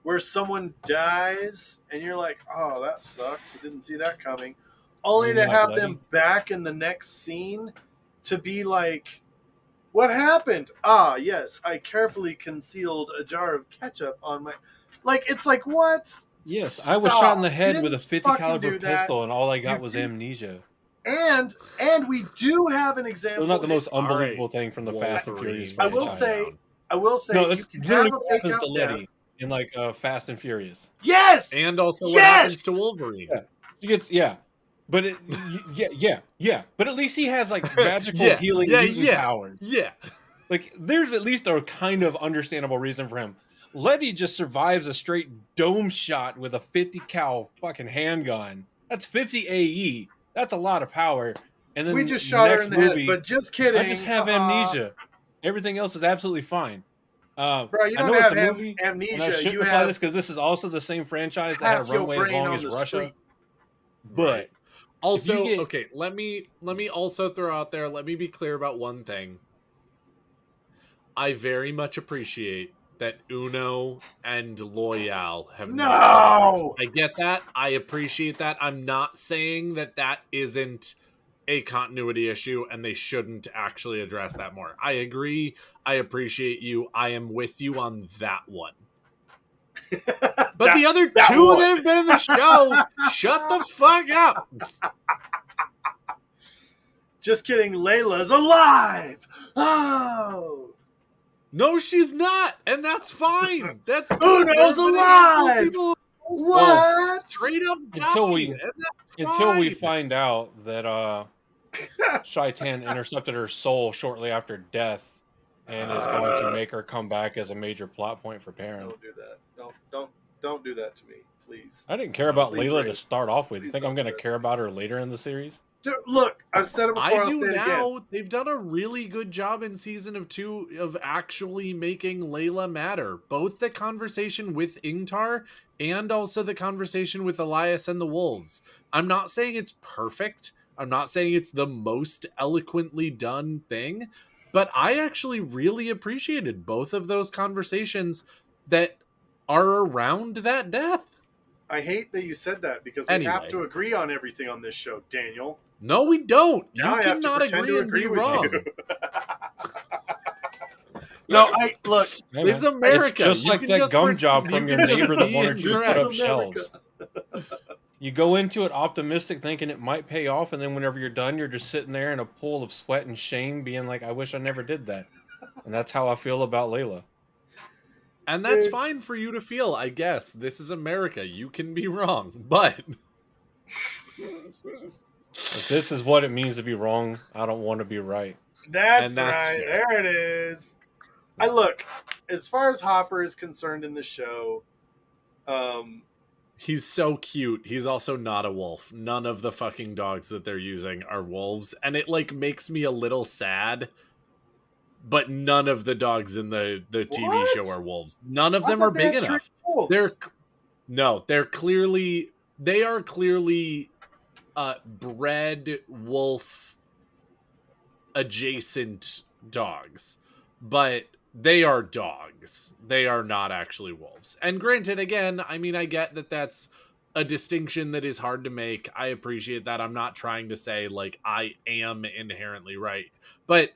where someone dies and you're like, oh, that sucks. I didn't see that coming. Only to have them back in the next scene to be like, what happened? Ah, yes, I carefully concealed a jar of ketchup on my... Like, it's like, what? Yes, I was shot in the head with a 50 caliber pistol and all I got was amnesia. And we do have an example. It's not the most unbelievable thing from the Fast and Furious franchise. I will say, no, that's literally what happens to Letty in like Fast and Furious. Yes, and also what happens to Wolverine. Yeah, he gets but but at least he has like magical healing powers. Yeah, like there's at least a kind of understandable reason for him. Letty just survives a straight dome shot with a 50 cal fucking handgun. That's 50 AE. That's a lot of power. And then we just shot her in the head, but just kidding. I just have amnesia. Everything else is absolutely fine. Bro, you don't have amnesia. And I shouldn't you apply have this because this is also the same franchise that had a runway as long as Russia. Street. But also, okay, let me also throw out there. Let me be clear about one thing. I very much appreciate that Uno and Loyal have no. I get that. I appreciate that. I'm not saying that isn't a continuity issue and they shouldn't actually address that more. I agree. I appreciate you. I am with you on that one. But the other two that have been in the show, shut the fuck up. Just kidding. Layla's alive. Oh. No, she's not, and that's fine. That's Uno's alive. What? Straight up until we find out that Shaitan intercepted her soul shortly after death and is going to make her come back as a major plot point for Perrin. Don't do that. Don't do that to me, please. I didn't care about Layla to start off with. You think I'm going to care about her later in the series? Dude, look, I've said it before. I I'll do say it again. now. They've done a really good job in season 2 of actually making Layla matter. Both the conversation with Ingtar and also the conversation with Elias and the wolves. I'm not saying it's perfect. I'm not saying it's the most eloquently done thing, but I actually really appreciated both of those conversations that are around that death. I hate that you said that because we have Anyway. to agree on everything on this show, Daniel. No, we don't. Now You I have to cannot pretend agree to and be agree with wrong. you. No, I look. Hey, This is man, America. It's just You like can that just gum job you from your can just neighbor that be wanted you to incorrect. put up This is America. shelves. You go into it optimistic, thinking it might pay off, and then whenever you're done, you're just sitting there in a pool of sweat and shame, being like, "I wish I never did that." And that's how I feel about Layla. And that's Dude. fine for you to feel, I guess. This is America. You can be wrong. But If this is what it means to be wrong, I don't want to be right. That's that's right. fair. There it is. I look, as far as Hopper is concerned in the show, he's so cute. He's also not a wolf. None of the fucking dogs that they're using are wolves. And it like makes me a little sad. But none of the dogs in the TV What? show are wolves. None of I them thought are they big had enough. trained wolves. They are clearly bred wolf adjacent dogs, but they are dogs. They are not actually wolves. And granted, again, I mean, I get that that's a distinction that is hard to make. I appreciate that. I'm not trying to say like I am inherently right, but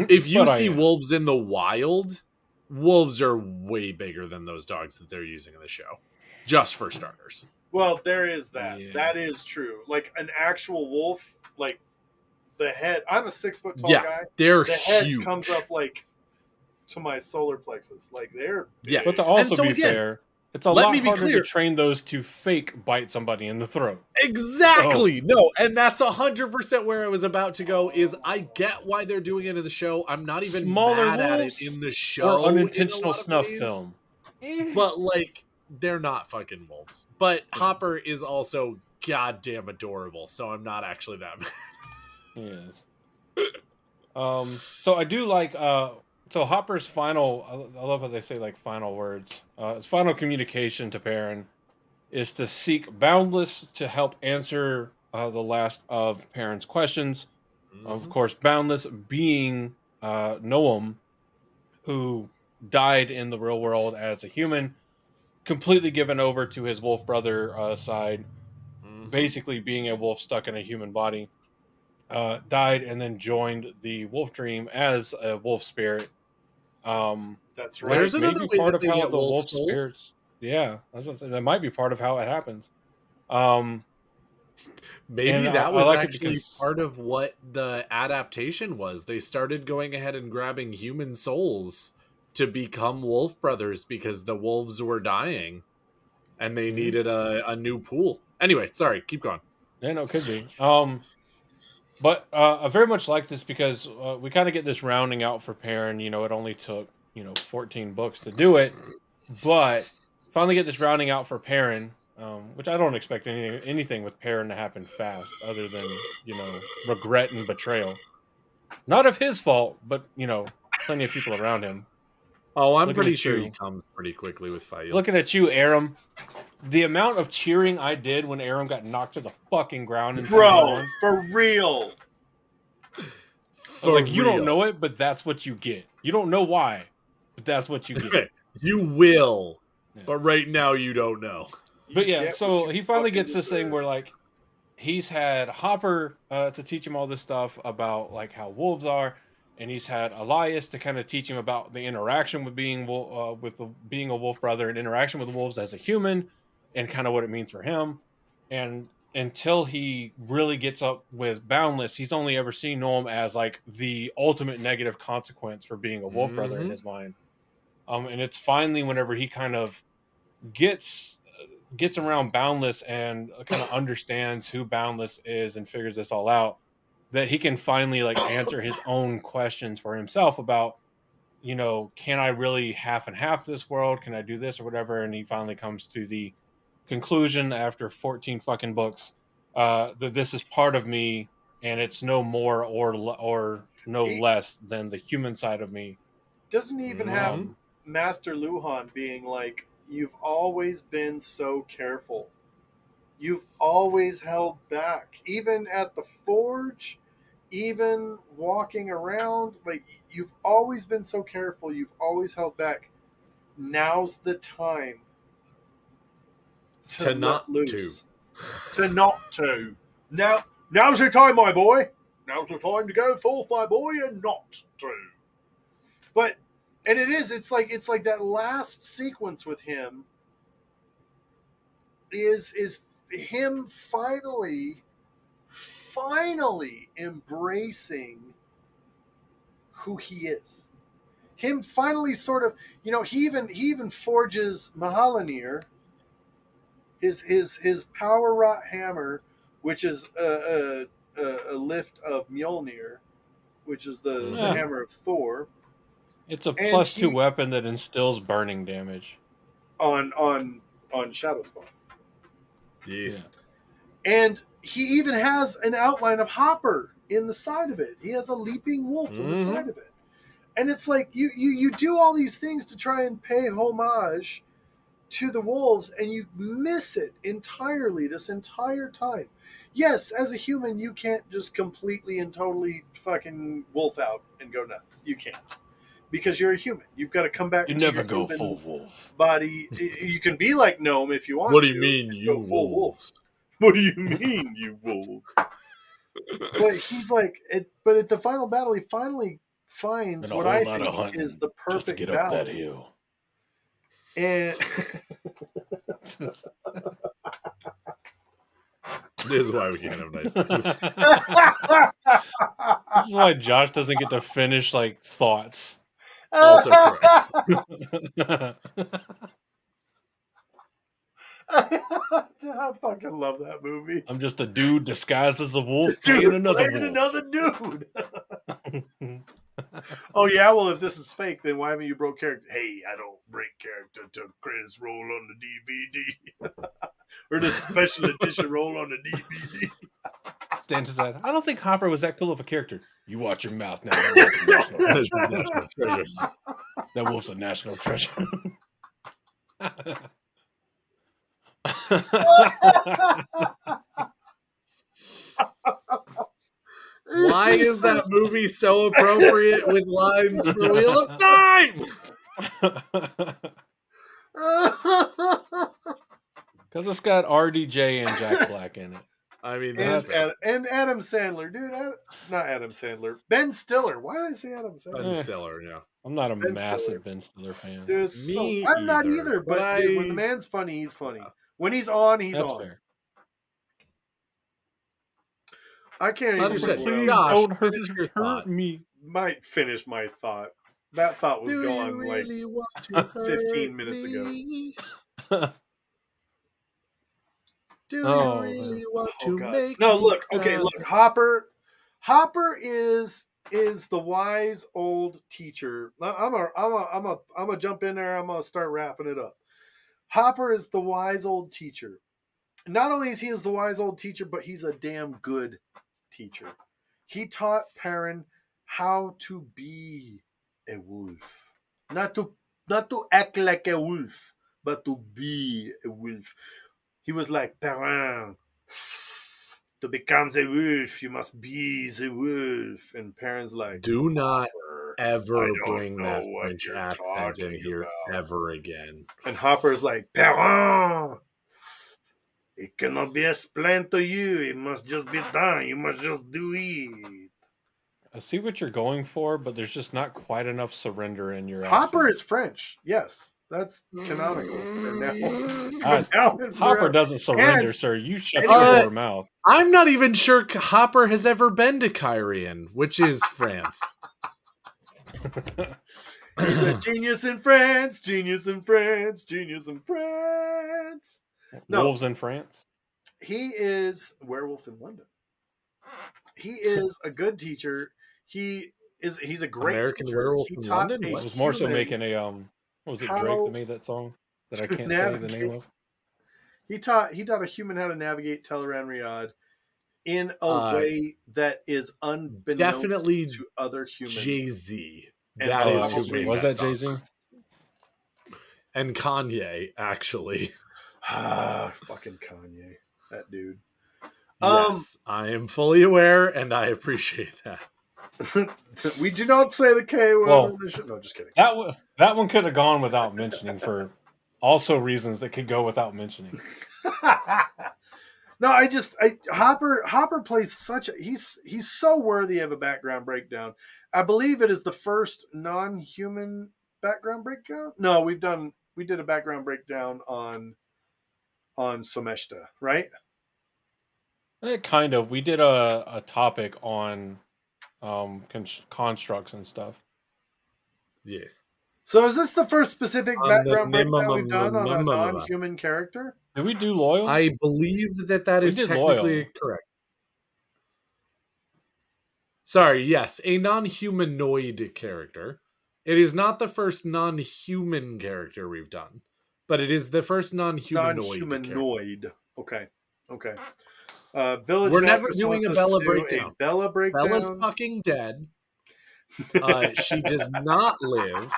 if you But I see am. wolves in the wild, wolves are way bigger than those dogs that they're using in the show, just for starters. Well, there is that. Yeah. That is true. Like an actual wolf, like the head. I'm a 6 foot tall Yeah, guy. they're The head huge. comes up like to my solar plexus. Like they're big. Yeah. But to also And so be again, fair, it's a let lot me be harder clear. to train those to fake bite somebody in the throat. Exactly. No, and that's 100% where I was about to go. Is I get why they're doing it in the show. I'm not even Smaller mad at it wolves in the show. Or in a unintentional lot of snuff ways. film. But like, they're not fucking wolves. But Hopper is also goddamn adorable, so I'm not actually that mad. Yes. So I do like so Hopper's final I love how they say like final words. His final communication to Perrin is to seek Boundless to help answer the last of Perrin's questions. Of course, Boundless being Noam, who died in the real world as a human, completely given over to his wolf brother side, basically being a wolf stuck in a human body. Died and then joined the wolf dream as a wolf spirit. That's right. There's Which another may be way part that of they how get the wolf wolf souls. spirits. Yeah, I was gonna say that might be part of how it happens. Maybe And that I was like it actually because- part of what the adaptation was. They started going ahead and grabbing human souls to become wolf brothers because the wolves were dying and they needed a new pool. Anyway, sorry, keep going. Yeah, no, it could be. But I very much like this because we kind of get this rounding out for Perrin. You know, it only took 14 books to do it, but finally get this rounding out for Perrin, which I don't expect anything with Perrin to happen fast, other than regret and betrayal. Not of his fault, but plenty of people around him. Oh, I'm Looking pretty at sure you. he comes pretty quickly with Fael. Looking at you, Aram. The amount of cheering I did when Aram got knocked to the fucking ground in season Bro, one. for real. I was like, you don't know it, but that's what you get. You don't know why, but that's what you get. You will, Yeah. but right now you don't know. But yeah, Get so what you he finally fucking gets this thing deserve. where like he's had Hopper to teach him all this stuff about like how wolves are, and he's had Elias to kind of teach him about the interaction with being being a wolf brother and interaction with wolves as a human, and kind of what it means for him. And until he really gets up with Boundless, he's only ever seen Noam as like the ultimate negative consequence for being a wolf brother in his mind. And it's finally whenever he kind of gets around Boundless and kind of understands who Boundless is and figures this all out, that he can finally like answer his own questions for himself about, can I really half and half this world? Can I do this or whatever? And he finally comes to the conclusion after 14 fucking books that this is part of me, and it's no more or no He less than the human side of me. doesn't even have Um, Master Luhan being like, "You've always been so careful. You've always held back, even at the forge, even walking around. Like you've always been so careful. You've always held back. Now's the time to let not loose. To not to. Now's your time, my boy. Now's the time to go forth, my boy, and not to. But and it's like that last sequence with him is him finally embracing who he is. Him finally sort of, he even forges Mahalanir, his power wrought hammer, which is a lift of Mjolnir, which is the hammer of Thor. It's a +2 weapon that instills burning damage on Shadowspawn. Yes. Yeah. And he even has an outline of Hopper in the side of it. He has a leaping wolf in the side of it. And it's like you do all these things to try and pay homage to the wolves, and you miss it entirely this entire time. Yes, as a human, you can't just completely and totally fucking wolf out and go nuts. You can't. Because you're a human. You've got to come back to never your go human full wolf body. You can be like Gnome if you want to. What do you mean, you full wolves? What do you mean, you wolves? But he's like, but at the final battle, he finally finds what I think is the perfect get up balance. that hill. And This is why we can't have nice things. This is why Josh doesn't get to finish like thoughts. Also correct. I fucking love that movie. I'm just a dude disguised as a wolf playing another dude. Oh yeah, well if this is fake, then why haven't you broke character? Hey, I don't break character to credits roll on the DVD. Or the special edition roll on the DVD. Stan said, I don't think Hopper was that cool of a character. You watch your mouth now. That is a national treasure. That wolf's a national treasure. Why is that movie so appropriate with lines for Wheel of Time? Because it's got RDJ and Jack Black in it. I mean, and Adam Sandler, dude. Not Adam Sandler. Ben Stiller. Why did I say Adam Sandler? Ben Stiller, yeah. I'm not a massive Ben Stiller fan. Dude, I'm not either. But dude, when the man's funny, he's funny. When he's on, he's That's on. fair. I can't even. Please Gosh, don't hurt me. Might finish my thought. That thought was gone really like 15 minutes ago. Do you really want to make? No, look. Okay, look. Hopper is the wise old teacher. I'm a jump in there. I'm gonna start wrapping it up. Hopper is the wise old teacher. Not only is he the wise old teacher, but he's a damn good teacher. He taught Perrin how to be a wolf, not to act like a wolf, but to be a wolf. He was like, Perrin, to become the wolf, you must be the wolf. And Perrin's like, do not ever bring know that what French you're accent in talking here about. ever again. And Hopper's like, Perrin, it cannot be explained to you. It must just be done. You must just do it. I see what you're going for, but there's just not quite enough surrender in your Hopper accent. is French. Yes, that's canonical. Hopper doesn't surrender, sir. You shut your mouth. I'm not even sure Hopper has ever been to Kyrian, which is France. He's a genius in France, genius in France, genius in France. No, Wolves in France? he is Werewolf in London. He is a good teacher. He's a great American teacher. Werewolf He in taught London? a I was more so human making a what was it Drake how that made that song that I to can't say the name of? He taught a human how to navigate Teleran Riyadh in a way that is unbeknownst definitely to other humans. Jay-Z. And That oh, is who absolutely. made Was that song. Jay-Z? And Kanye, actually. Fucking Kanye, that dude. Yes, I am fully aware, and I appreciate that. We do not say the K word. Well, No, just kidding. That one could have gone without mentioning for also reasons that could go without mentioning. No, Hopper plays such a, he's so worthy of a background breakdown. I believe it is the first non-human background breakdown. No, we did a background breakdown on Someshta, right? Kind of. We did a topic on constructs and stuff. Yes. So is this the first specific On background the breakdown we've done on a non-human character? Did we do Loyal? I believe that We is did technically Loyal. correct. Sorry, yes, a non-humanoid character. It is not the first non-human character we've done, but it is the first non-humanoid. Non-humanoid. Okay. Village We're never Mattress doing wants a us Bella to do breakdown. A Bella breakdown. Bella's fucking dead. She does not live.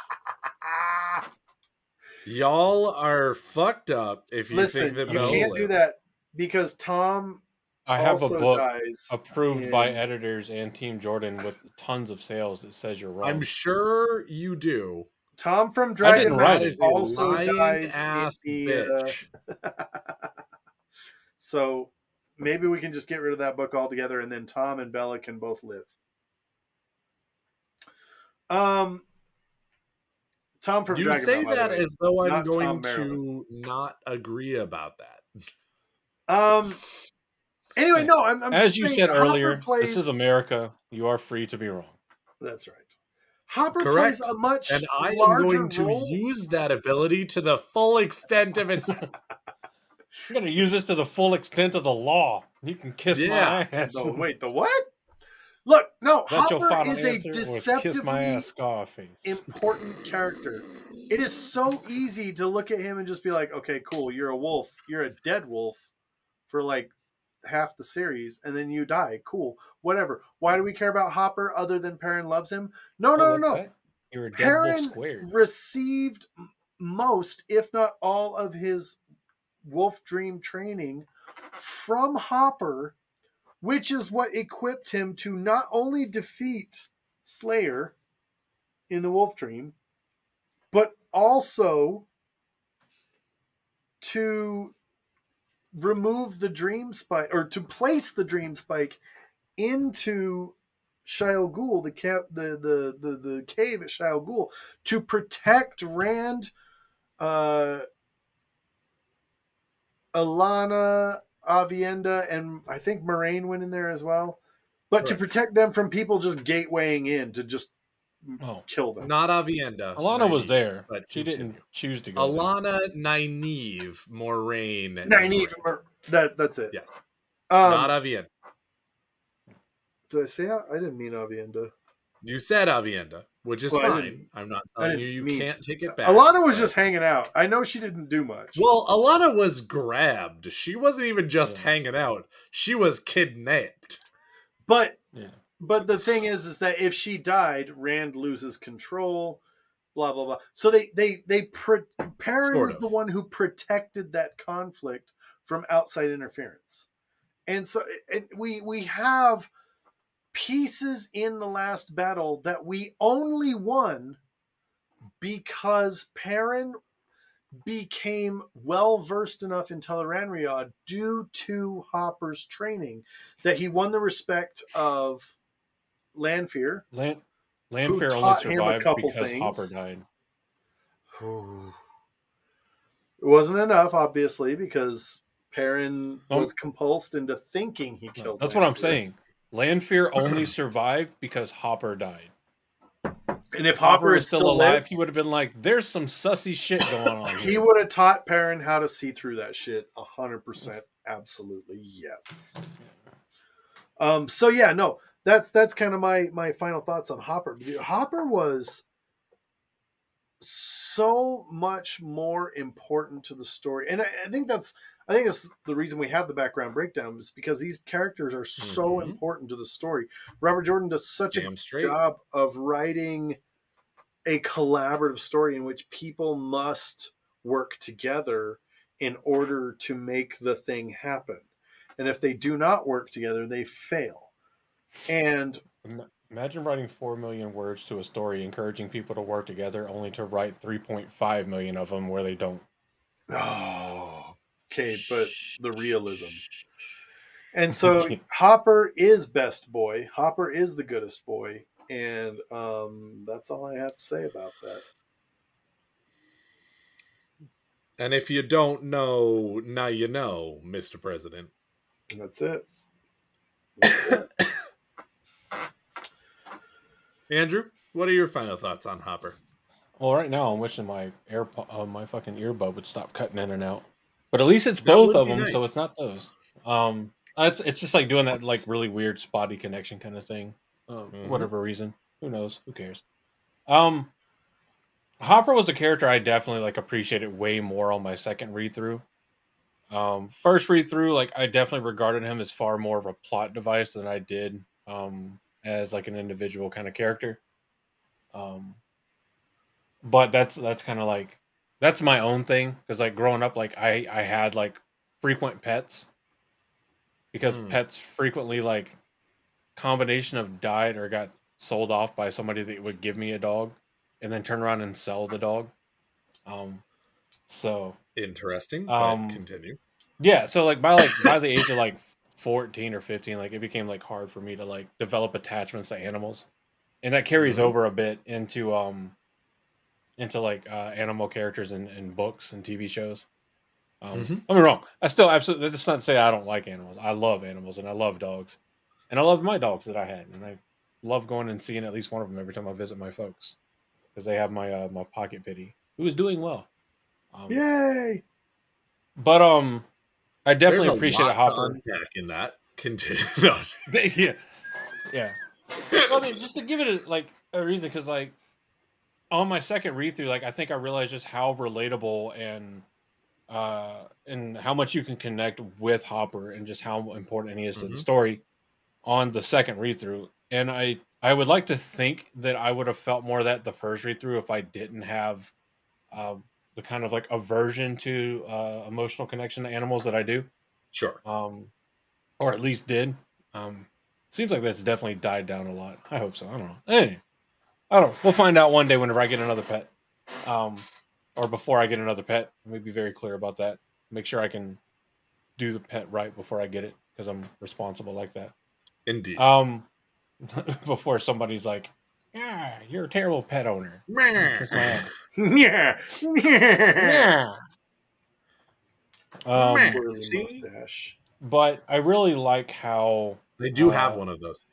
Y'all are fucked up if you Listen, think that you Bella can't lives. do that because Tom I have a also book dies approved by in- editors and Team Jordan with tons of sales that says you're wrong. I'm sure you do. Tom from I Dragon didn't write Knight it. also lying dies ass in bitch. So maybe we can just get rid of that book altogether, and then Tom and Bella can both live. Tom from You Dragon say Knight, by the that way, as though I'm not going Tom Merriman. to not agree about that. Anyway, no, I'm As just you saying said Hopper earlier, plays, this is America. You are free to be wrong. That's right. Hopper Correct. plays a much And I am larger going to role. use that ability to the full extent of its. I'm going to use this to the full extent of the law. You can kiss my ass. No, wait, the what? Look, no, That's your Hopper final is a answer, or kiss my deceptively ass, Scarface. important character. It is so easy to look at him and just be like, okay, cool, you're a wolf. You're a dead wolf for like half the series, and then you die. Cool, whatever. Why do we care about Hopper other than Perrin loves him? No. You're a dead wolf Perrin squared. received most, if not all, of his wolf dream training from Hopper, which is what equipped him to not only defeat Slayer in the wolf dream, but also to remove the dream spike, or to place the dream spike into Shia Ghul, the cave at Shia Ghul, to protect Rand, Alana, Avienda, and I think Moraine went in there as well. But to protect them from people just gatewaying in to just kill them. Not Avienda. Alana was there, but she continue. didn't choose to go. Alana, Nynaeve, Moraine. Nynaeve. That's it. Yes. Not Avienda. Did I say I didn't mean Avienda. You said Avienda, which is Well, fine. I'm not telling you can't take it back. Alana was just hanging out. I know she didn't do much. Well, Alana was grabbed. She wasn't even just hanging out. She was kidnapped. But the thing is that if she died, Rand loses control. Blah blah blah. So Perrin was the one who protected that conflict from outside interference, and so we have pieces in the last battle that we only won because Perrin became well versed enough in Tel'aran'rhiod due to Hopper's training that he won the respect of Lanfear. Lanfear only survived because Hopper died. It wasn't enough, obviously, because Perrin was compulsed into thinking he killed. That's what I'm saying. Lanfear only survived because Hopper died. And if Hopper was still alive, he would have been like, "There's some sussy shit going on here." He would have taught Perrin how to see through that shit. 100%, absolutely, yes. So yeah, no, that's kind of my final thoughts on Hopper. Hopper was so much more important to the story, and I think that's I think it's the reason we have the background breakdown is because these characters are so Mhm. important to the story. Robert Jordan does such a Damn good straight. job of writing a collaborative story in which people must work together in order to make the thing happen. And if they do not work together, they fail. And Imagine writing 4 million words to a story, encouraging people to work together, only to write 3.5 million of them where they don't. oh, okay, but the realism. And so Hopper is best boy. Hopper is the goodest boy. And that's all I have to say about that. And if you don't know, now you know, Mr. President. And that's it. Andrew, what are your final thoughts on Hopper? Well, right now I'm wishing my my fucking earbud would stop cutting in and out. But at least it's That both would of be them, nice. so it's not those. It's just like doing that like really weird spotty connection kind of thing. Whatever reason, who knows? Who cares? Hopper was a character I definitely like appreciated way more on my second read through. First read through, like I definitely regarded him as far more of a plot device than I did as like an individual kind of character. But that's kind of like that's my own thing because like growing up, like I had like frequent pets because pets frequently like combination of died or got sold off by somebody that would give me a dog and then turn around and sell the dog. So Interesting, but continue. yeah, so like by the age of like 14 or 15, like it became like hard for me to like develop attachments to animals. And that carries over a bit into like animal characters in books and TV shows. Don't get me wrong. I still absolutely, that's not to say I don't like animals. I love animals and I love dogs. And I love my dogs that I had. And I love going and seeing at least one of them every time I visit my folks. Because they have my my pocket pity, who is doing well. Yay! But I definitely There's a appreciate lot Hopper. to unpack in that. Continue. No. Yeah. Well, I mean, just to give it a reason, because like on my second read through, like I think I realized just how relatable and how much you can connect with Hopper and just how important he is to the story on the second read through. And I would like to think that I would have felt more of that the first read through if I didn't have the kind of like aversion to emotional connection to animals that I do. Sure. Or at least did. Seems like that's definitely died down a lot. I hope so. I don't know. Hey, I don't know. We'll find out one day whenever I get another pet. Or before I get another pet. Let me be very clear about that. Make sure I can do the pet right before I get it because I'm responsible like that. Indeed. Before somebody's like, yeah, you're a terrible pet owner. Kiss my ass. Yeah. Yeah. Twirly See? mustache. But I really like how They do have one of those.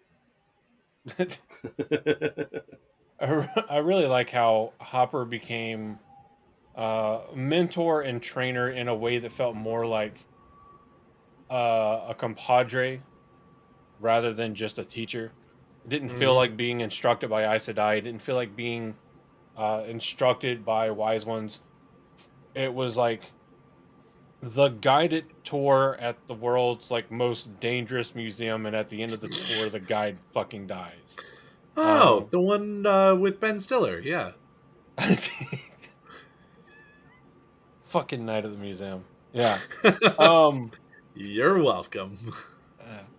I really like how Hopper became mentor and trainer in a way that felt more like a compadre rather than just a teacher. It didn't feel like being instructed by Aes Sedai. It didn't feel like being instructed by wise ones. It was like the guided tour at the world's like most dangerous museum, and at the end of the tour, the guide fucking dies. Oh, the one with Ben Stiller, yeah. Fucking night at the museum. Yeah. You're welcome.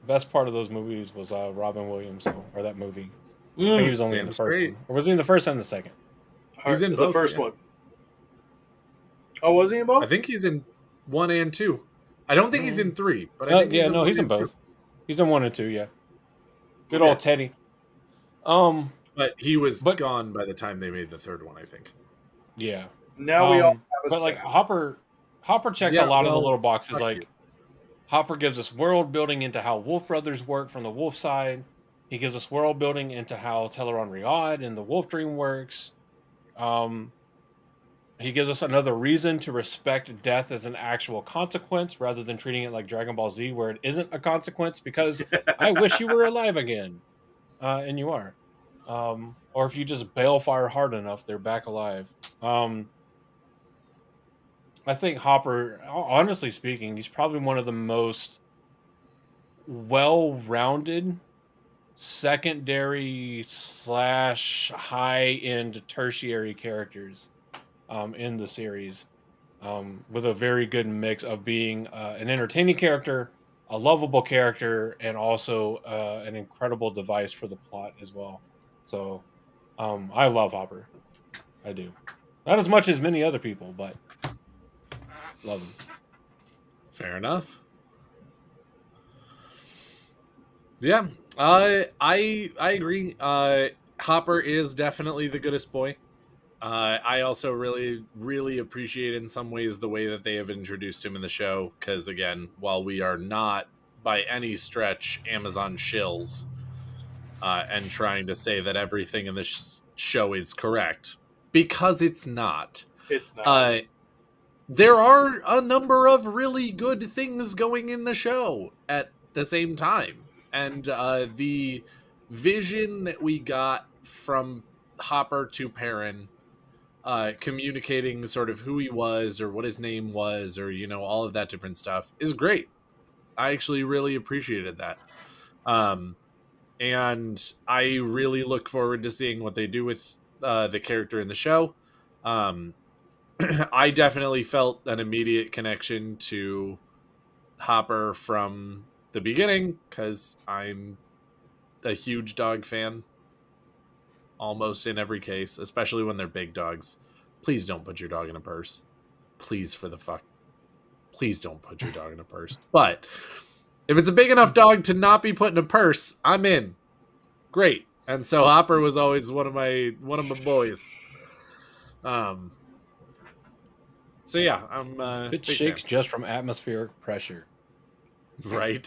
Best part of those movies was Robin Williams, or that movie. I think he was only in the first one. Or was he in the first and the second? He's in the both, first yeah. one. Oh, was he in both? I think he's in 1 and 2. I don't think he's in 3, but I think he's in one and both. 2. He's in 1 and 2, yeah. Good old Teddy. But he was gone by the time they made the third one, I think. Yeah. Now we all have a but like second. Hopper checks a lot of the little boxes. Like Hopper gives us world building into how Wolf Brothers work from the Wolf side. He gives us world building into how Teleron Riad and the Wolf Dream works. He gives us another reason to respect death as an actual consequence rather than treating it like Dragon Ball Z, where it isn't a consequence because I wish you were alive again. And you are. Or if you just balefire hard enough, they're back alive. I think Hopper, honestly speaking, he's probably one of the most well-rounded secondary / high-end tertiary characters in the series, with a very good mix of being an entertaining character, a lovable character, and also an incredible device for the plot as well. So I love Hopper. I do. Not as much as many other people, but love him. Fair enough. Yeah, I agree. Hopper is definitely the goodest boy. I also really appreciate in some ways the way that they have introduced him in the show, because again, while we are not by any stretch Amazon shills and trying to say that everything in this show is correct, because it's not. It's not. There are a number of really good things going in the show at the same time. And the vision that we got from Hopper to Perrin, communicating sort of who he was or what his name was, or, you know, all of that different stuff is great. I actually really appreciated that. And I really look forward to seeing what they do with the character in the show. I definitely felt an immediate connection to Hopper from the beginning, because I'm a huge dog fan. Almost in every case, especially when they're big dogs. Please don't put your dog in a purse. Please, for the fuck. Please don't put your dog in a purse. But if it's a big enough dog to not be put in a purse, I'm in. Great. And so Hopper was always one of my boys. So yeah, I'm It shakes just from atmospheric pressure. Right.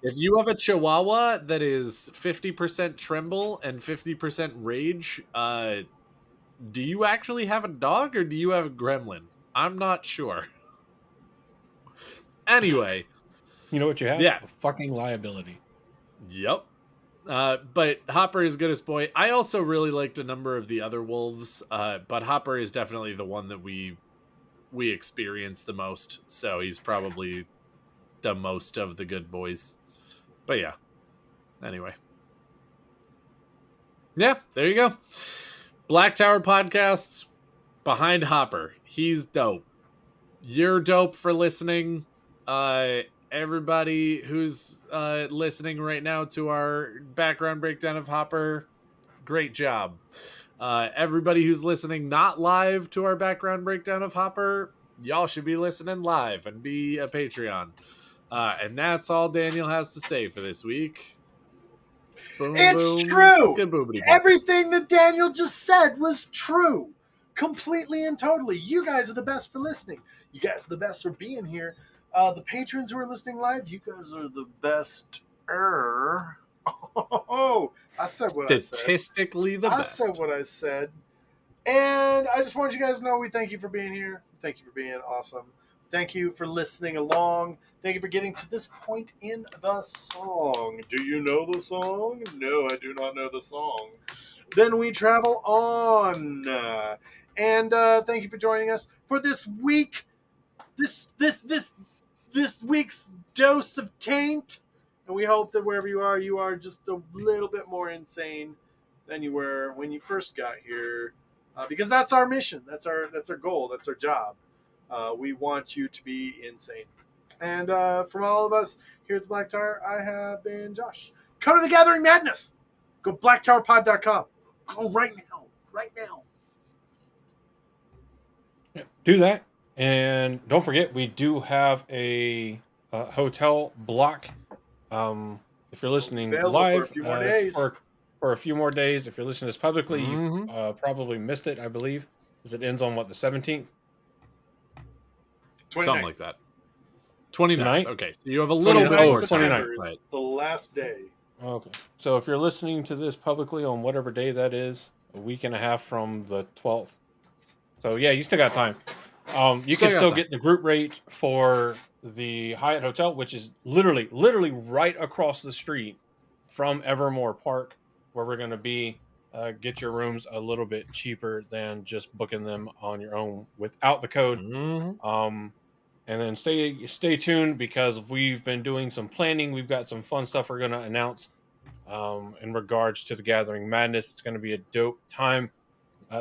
If you have a Chihuahua that is 50% tremble and 50% rage, do you actually have a dog or do you have a gremlin? I'm not sure. Anyway. You know what you have? Yeah. A fucking liability. Yep. But Hopper is goodest boy. I also really liked a number of the other wolves, but Hopper is definitely the one that we experience the most, so he's probably the most of the good boys. But yeah. Anyway. Yeah, there you go. Black Tower Podcast behind Hopper. He's dope. You're dope for listening. Everybody who's listening right now to our background breakdown of Hopper, great job. Everybody who's listening not live to our background breakdown of Hopper, y'all should be listening live and be a Patreon. And that's all Daniel has to say for this week. Boom, It's boom, true. kaboobity boom. Everything that Daniel just said was true. Completely and totally. You guys are the best for listening. You guys are the best for being here. The patrons who are listening live, you guys are the best. Oh, I said what I said. Statistically the best. I said what I said. And I just wanted you guys to know we thank you for being here. Thank you for being awesome. Thank you for listening along. Thank you for getting to this point in the song. Do you know the song? No, I do not know the song. Then we travel on. And thank you for joining us for this week. This week's dose of taint. And we hope that wherever you are just a little bit more insane than you were when you first got here. Because that's our mission. That's our goal. That's our job. We want you to be insane. And from all of us here at the Black Tower, I have been Josh. Come to the Gathering Madness. Go blacktowerpod.com. Go right now. Right now. Yeah, do that. And don't forget, we do have a hotel block. If you're listening Available live, for a few more days. For a few more days. If you're listening to this publicly, Mhm. you probably missed it, I believe, because it ends on the 17th? Something like that. 29th. 29th? Okay, so you have a little bit 29th, more time. 29th. Right. The last day. Okay. So if you're listening to this publicly on whatever day that is, a week and a half from the 12th. So yeah, you still got time. You can still get the group rate for the Hyatt Hotel, which is literally right across the street from Evermore Park, where we're going to be. get your rooms a little bit cheaper than just booking them on your own without the code. And then stay tuned, because we've been doing some planning. We've got some fun stuff we're going to announce in regards to the Gathering Madness. It's going to be a dope time.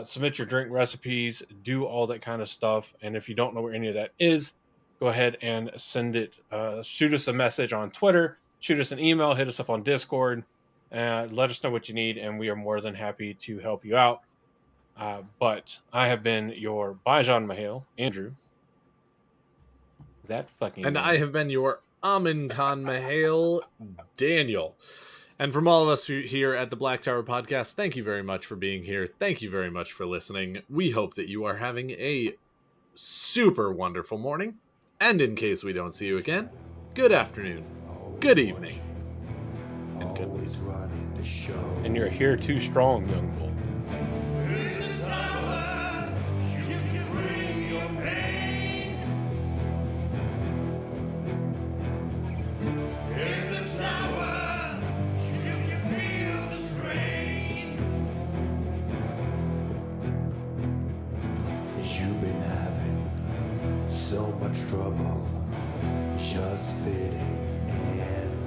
Submit your drink recipes, do all that kind of stuff. And if you don't know where any of that is, go ahead and send it. Shoot us a message on Twitter, shoot us an email, hit us up on Discord, and let us know what you need, and we are more than happy to help you out. But I have been your Bajan Mahale, Andrew. That fucking. And I have been your Amin Khan Mahale, Daniel. And from all of us here at the Black Tower Podcast, thank you very much for being here. Thank you very much for listening. We hope that you are having a super wonderful morning. And in case we don't see you again, good afternoon, good evening, and good night. And you're here too strong, young bull. You've been having so much trouble just fitting in.